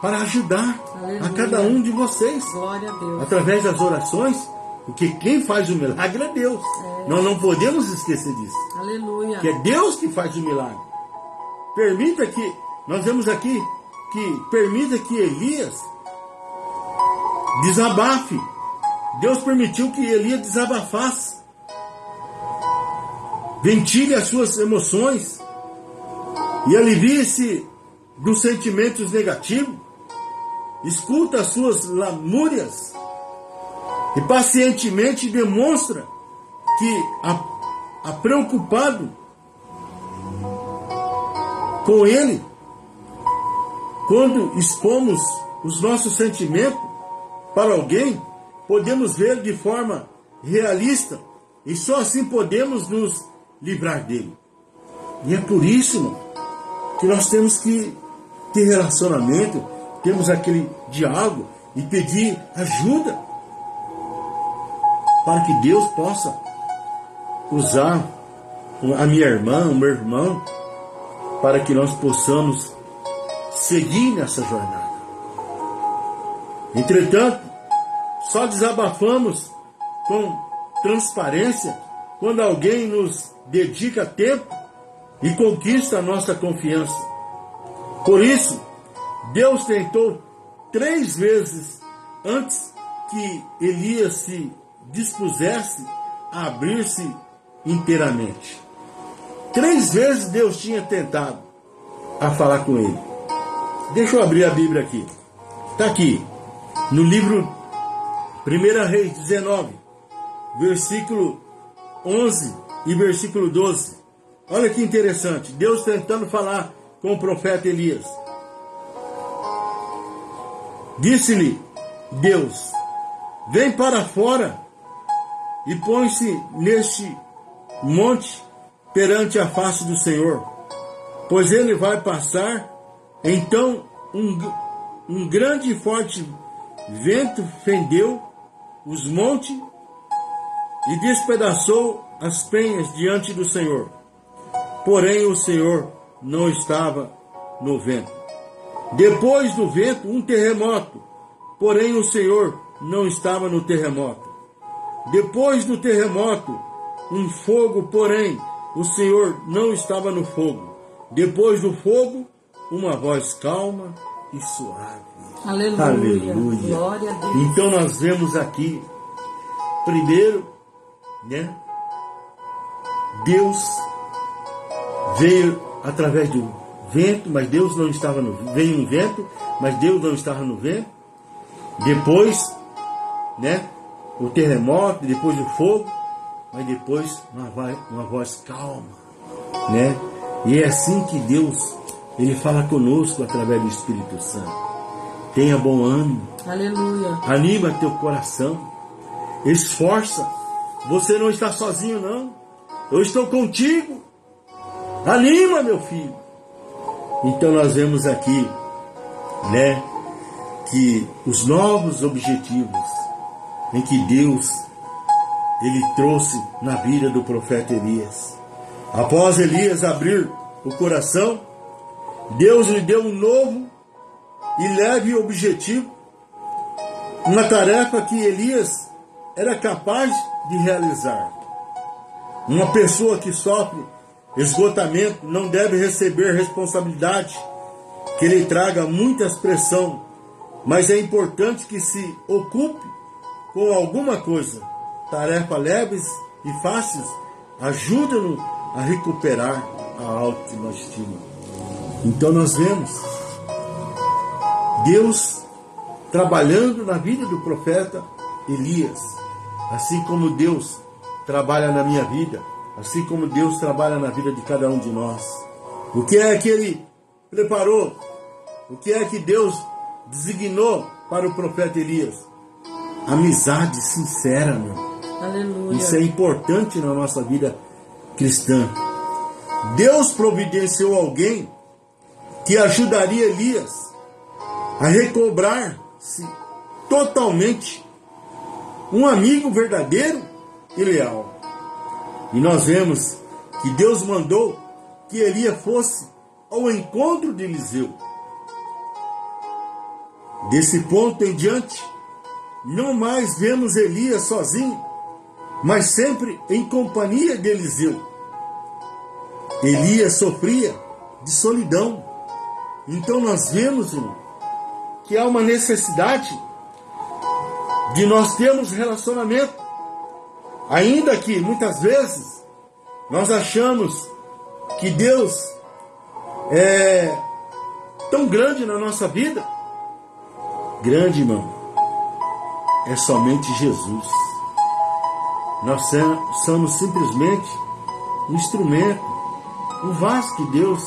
para ajudar a cada um de vocês, Glória a Deus. através das orações Porque quem faz o milagre é Deus. Nós não podemos esquecer disso. Aleluia. Que é Deus que faz o milagre. Permita que, nós vemos aqui, que permita que Elias desabafe. Deus permitiu que Elias desabafasse. Ventile as suas emoções e alivie-se dos sentimentos negativos. Escuta as suas lamúrias e pacientemente demonstra que a preocupado com ele. Quando expomos os nossos sentimentos para alguém, podemos ver de forma realista e só assim podemos nos livrar dele. E é por isso, irmão, que nós temos que ter relacionamento, temos aquele diálogo e pedir ajuda para que Deus possa usar a minha irmã, o meu irmão, para que nós possamos seguir nessa jornada. Entretanto, só desabafamos com transparência quando alguém nos dedica tempo e conquista a nossa confiança. Por isso, Deus tentou 3 vezes antes que Elias se dispusesse a abrir-se inteiramente. 3 vezes Deus tinha tentado a falar com ele. Deixa eu abrir a Bíblia aqui. Está aqui, no livro 1 Reis 19, versículo 11 e versículo 12. Olha que interessante. Deus tentando falar com o profeta Elias. Disse-lhe Deus: vem para fora e põe-se neste monte perante a face do Senhor, pois ele vai passar. Então um grande e forte vento fendeu os montes e despedaçou as penhas diante do Senhor. Porém o Senhor não estava no vento. Depois do vento, um terremoto. Porém o Senhor não estava no terremoto. Depois do terremoto, um fogo. Porém o Senhor não estava no fogo. Depois do fogo, uma voz calma e suave. Aleluia. Aleluia. Glória a Deus. Então nós vemos aqui, primeiro, né? Deus veio através do vento, mas Deus não estava no vento. Veio um vento, mas Deus não estava no vento. Depois, né? O terremoto, depois o fogo, mas depois uma voz calma, né? E é assim que Deus, Ele fala conosco através do Espírito Santo. Tenha bom ânimo. Aleluia. Anima teu coração. Esforça. Você não está sozinho, não. Eu estou contigo. Anima, meu filho. Então nós vemos aqui, né, que os novos objetivos em que Deus Ele trouxe na vida do profeta Elias. Após Elias abrir o coração, Deus lhe deu um novo e leve objetivo, uma tarefa que Elias era capaz de realizar. Uma pessoa que sofre esgotamento não deve receber responsabilidade que lhe traga muita pressão, mas é importante que se ocupe com alguma coisa. Tarefas leves e fáceis ajudam-no a recuperar a autoestima. Então nós vemos Deus trabalhando na vida do profeta Elias, assim como Deus trabalha na minha vida, assim como Deus trabalha na vida de cada um de nós. O que é que Ele preparou? O que é que Deus designou para o profeta Elias? Amizade sincera, meu. Aleluia. Isso é importante na nossa vida cristã. Deus providenciou alguém que ajudaria Elias a recobrar-se totalmente, um amigo verdadeiro e leal. E nós vemos que Deus mandou que Elias fosse ao encontro de Eliseu. Desse ponto em diante, não mais vemos Elias sozinho, mas sempre em companhia de Eliseu. Elias sofria de solidão. Então nós vemos, irmão, que há uma necessidade de nós termos relacionamento. Ainda que muitas vezes nós achamos que Deus é tão grande na nossa vida. Grande, irmão, é somente Jesus. Nós somos simplesmente um instrumento, um vaso que Deus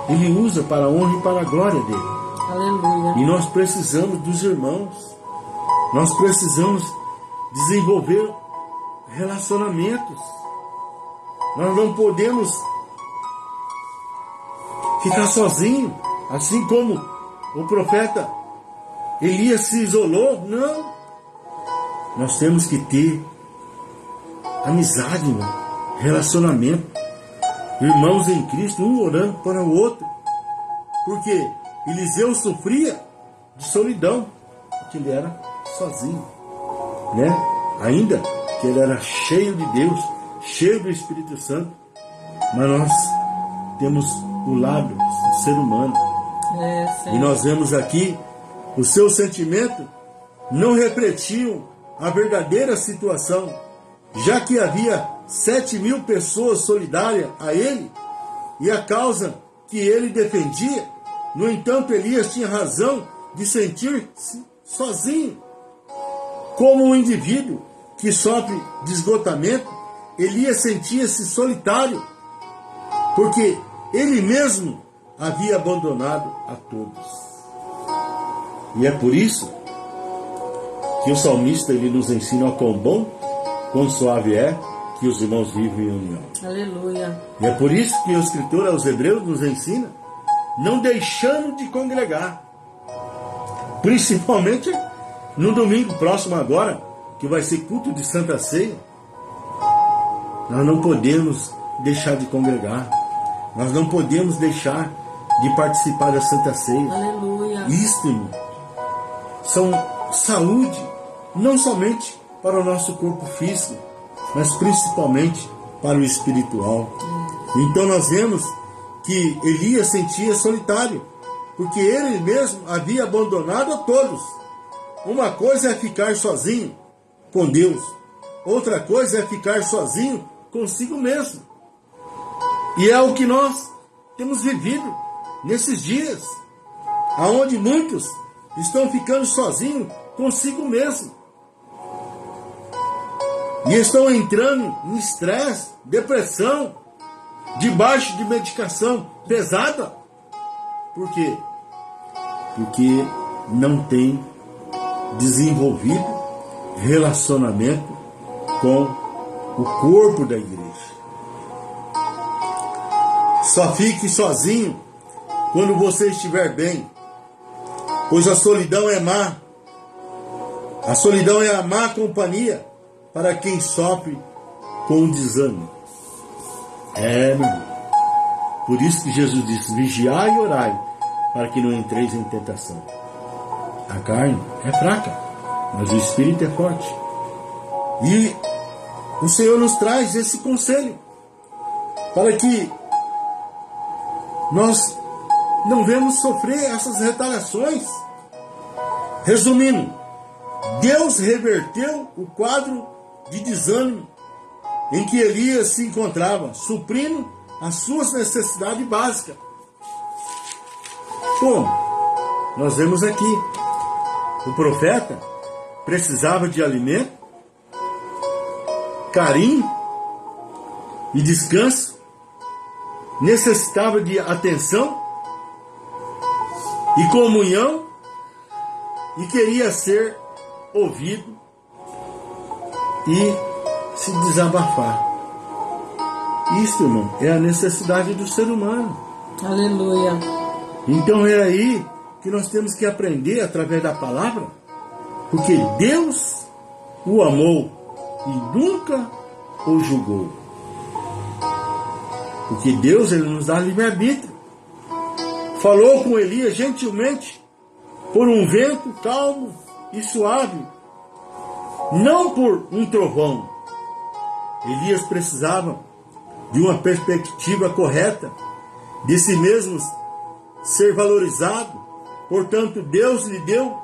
Ele usa para a honra e para a glória dele. Aleluia. E nós precisamos dos irmãos. Nós precisamos desenvolver relacionamentos. Nós não podemos ficar sozinhos, assim como o profeta Elias se isolou. Não. Nós temos que ter amizade, irmão, relacionamento. Irmãos em Cristo, um orando para o outro. Porque Eliseu sofria de solidão, porque ele era sozinho, né? Ainda que ele era cheio de Deus, cheio do Espírito Santo, mas nós temos o lado do ser humano. E nós vemos aqui o seu sentimento não refletiam a verdadeira situação, já que havia 7.000 pessoas solidárias a ele e a causa que ele defendia. No entanto, Elias tinha razão de sentir-se sozinho. Como um indivíduo que sofre de esgotamento, Elias sentia-se solitário, porque ele mesmo havia abandonado a todos. E é por isso que o salmista ele nos ensina quão bom, quão suave é que os irmãos vivem em união. Aleluia. E é por isso que o escritor aos Hebreus nos ensina não deixando de congregar. Principalmente no domingo próximo agora, que vai ser culto de Santa Ceia. Nós não podemos deixar de congregar. Nós não podemos deixar de participar da Santa Ceia. Aleluia. Isto, irmão, são saúde, não somente para o nosso corpo físico, mas principalmente para o espiritual. Então nós vemos que Elias sentia solitário, porque ele mesmo havia abandonado a todos. Uma coisa é ficar sozinho com Deus, outra coisa é ficar sozinho consigo mesmo. E é o que nós temos vivido nesses dias, aonde muitos estão ficando sozinhos consigo mesmo. E estão entrando em estresse, depressão, debaixo de medicação pesada. Por quê? Porque não tem desenvolvido relacionamento com o corpo da igreja. Só fique sozinho quando você estiver bem, pois a solidão é má. A solidão é a má companhia para quem sofre com o desânimo. Meu irmão. Por isso que Jesus disse: vigiai e orai, para que não entreis em tentação. A carne é fraca, mas o espírito é forte. E o Senhor nos traz esse conselho para que nós não venhamos sofrer essas retaliações. Resumindo, Deus reverteu o quadro de desânimo em que Elias se encontrava, suprindo as suas necessidades básicas. Como? Nós vemos aqui, o profeta precisava de alimento, carinho e descanso, necessitava de atenção e comunhão e queria ser ouvido e se desabafar. Isso, irmão, é a necessidade do ser humano. Aleluia. Então é aí que nós temos que aprender através da palavra, porque Deus o amou e nunca o julgou. Porque Deus ele nos dá livre-arbítrio. Falou com Elias gentilmente, por um vento calmo e suave, não por um trovão. Elias precisava de uma perspectiva correta, de si mesmo ser valorizado. Portanto, Deus lhe deu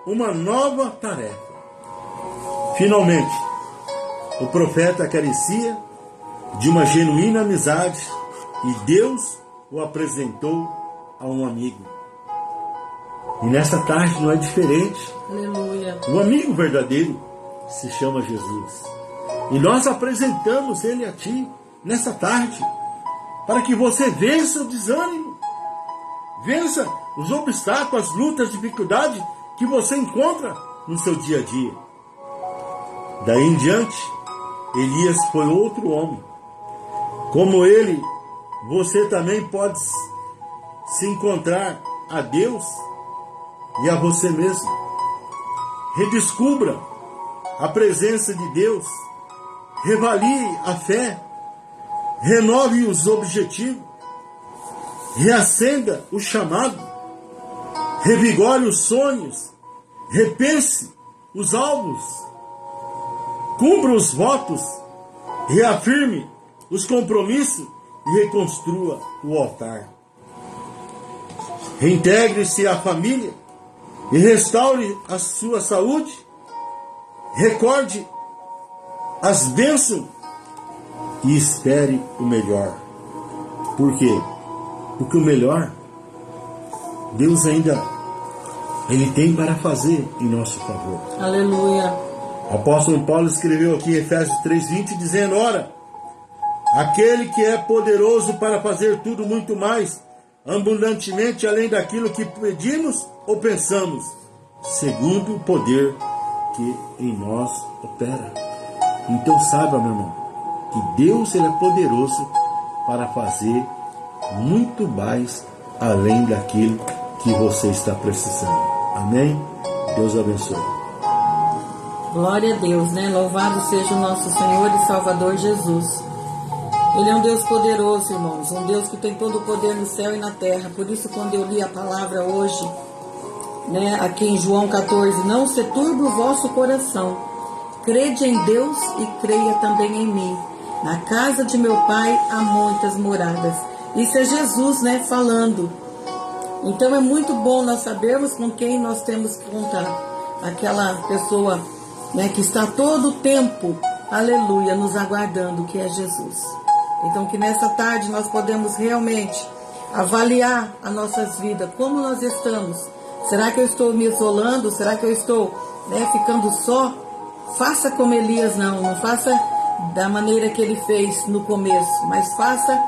uma nova tarefa. Finalmente, o profeta carecia de uma genuína amizade e Deus o apresentou a um amigo. E nesta tarde não é diferente. Aleluia. O amigo verdadeiro se chama Jesus. E nós apresentamos ele a ti nesta tarde, para que você vença o desânimo, vença os obstáculos, as lutas, as dificuldades que você encontra no seu dia a dia. Daí em diante, Elias foi outro homem. Como ele, você também pode se encontrar a Deus e a você mesmo. Redescubra a presença de Deus, reavalie a fé, renove os objetivos, reacenda o chamado, revigore os sonhos, repense os alvos, cumpra os votos, reafirme os compromissos e reconstrua o altar. Reintegre-se à família e restaure a sua saúde. Recorde as bênçãos e espere o melhor. Por quê? Porque o melhor Deus ainda Ele tem para fazer em nosso favor. Aleluia. O apóstolo Paulo escreveu aqui em Efésios 3:20, dizendo: ora, aquele que é poderoso para fazer tudo muito mais, abundantemente além daquilo que pedimos ou pensamos, segundo o poder que em nós opera. Então saiba, meu irmão, que Deus ele é poderoso para fazer muito mais além daquilo que você está precisando. Amém? Deus abençoe. Glória a Deus, né? Louvado seja o nosso Senhor e Salvador Jesus. Ele é um Deus poderoso, irmãos, um Deus que tem todo o poder no céu e na terra. Por isso, quando eu li a palavra hoje, né, aqui em João 14, não se turbe o vosso coração, crede em Deus e creia também em mim. Na casa de meu Pai há muitas moradas. Isso é Jesus, né, falando. Então é muito bom nós sabermos com quem nós temos que contar. Aquela pessoa, né, que está todo o tempo, aleluia, nos aguardando, que é Jesus. Então que nessa tarde nós podemos realmente avaliar as nossas vidas, como nós estamos. Será que eu estou me isolando? Será que eu estou, né, ficando só? Faça como Elias, não faça da maneira que ele fez no começo, mas faça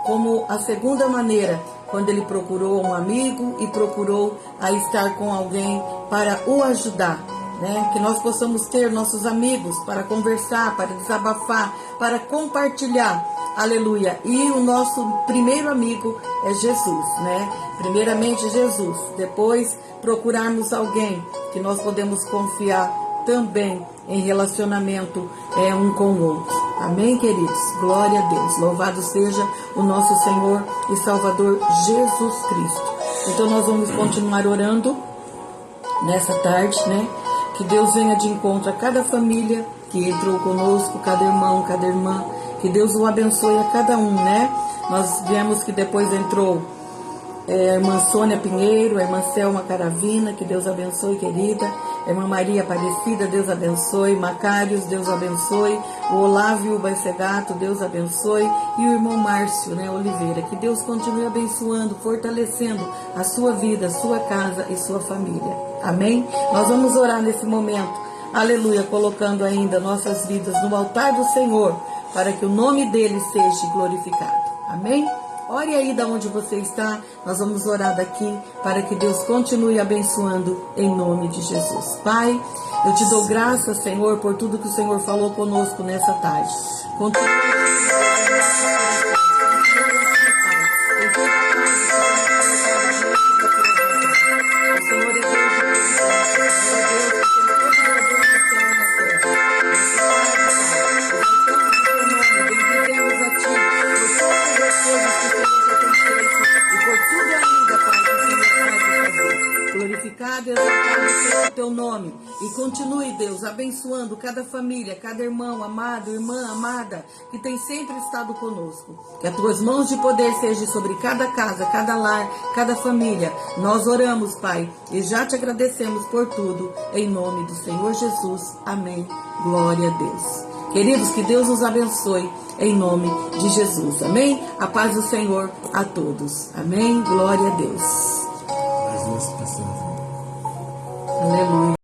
como a segunda maneira, quando ele procurou um amigo e procurou a estar com alguém para o ajudar, né? Que nós possamos ter nossos amigos para conversar, para desabafar, para compartilhar, aleluia. E o nosso primeiro amigo é Jesus, né? Primeiramente Jesus, depois procurarmos alguém que nós podemos confiar também em relacionamento um com o outro. Amém, queridos? Glória a Deus. Louvado seja o nosso Senhor e Salvador Jesus Cristo. Então nós vamos continuar orando nessa tarde, né? Que Deus venha de encontro a cada família que entrou conosco, cada irmão, cada irmã. Que Deus o abençoe a cada um, né? Nós vemos que depois entrou a irmã Sônia Pinheiro, a irmã Selma Caravina, que Deus abençoe, querida. A irmã Maria Aparecida, Deus abençoe. Macários, Deus abençoe. O Olávio Baicegato, Deus abençoe. E o irmão Márcio, né, Oliveira. Que Deus continue abençoando, fortalecendo a sua vida, a sua casa e sua família. Amém? Nós vamos orar nesse momento, aleluia, colocando ainda nossas vidas no altar do Senhor, para que o nome dele seja glorificado. Amém? Ore aí de onde você está, nós vamos orar daqui para que Deus continue abençoando em nome de Jesus. Pai, eu te dou graças, Senhor, por tudo que o Senhor falou conosco nessa tarde. Continue glorificado e exaltado seja o teu nome. Pai. E continue, Deus, abençoando cada família, cada irmão amado, irmã amada, que tem sempre estado conosco. Que as tuas mãos de poder sejam sobre cada casa, cada lar, cada família. Nós oramos, Pai, e já te agradecemos por tudo. Em nome do Senhor Jesus. Amém. Glória a Deus. Queridos, que Deus nos abençoe em nome de Jesus. Amém? A paz do Senhor a todos. Amém? Glória a Deus. As duas pessoas. Aleluia.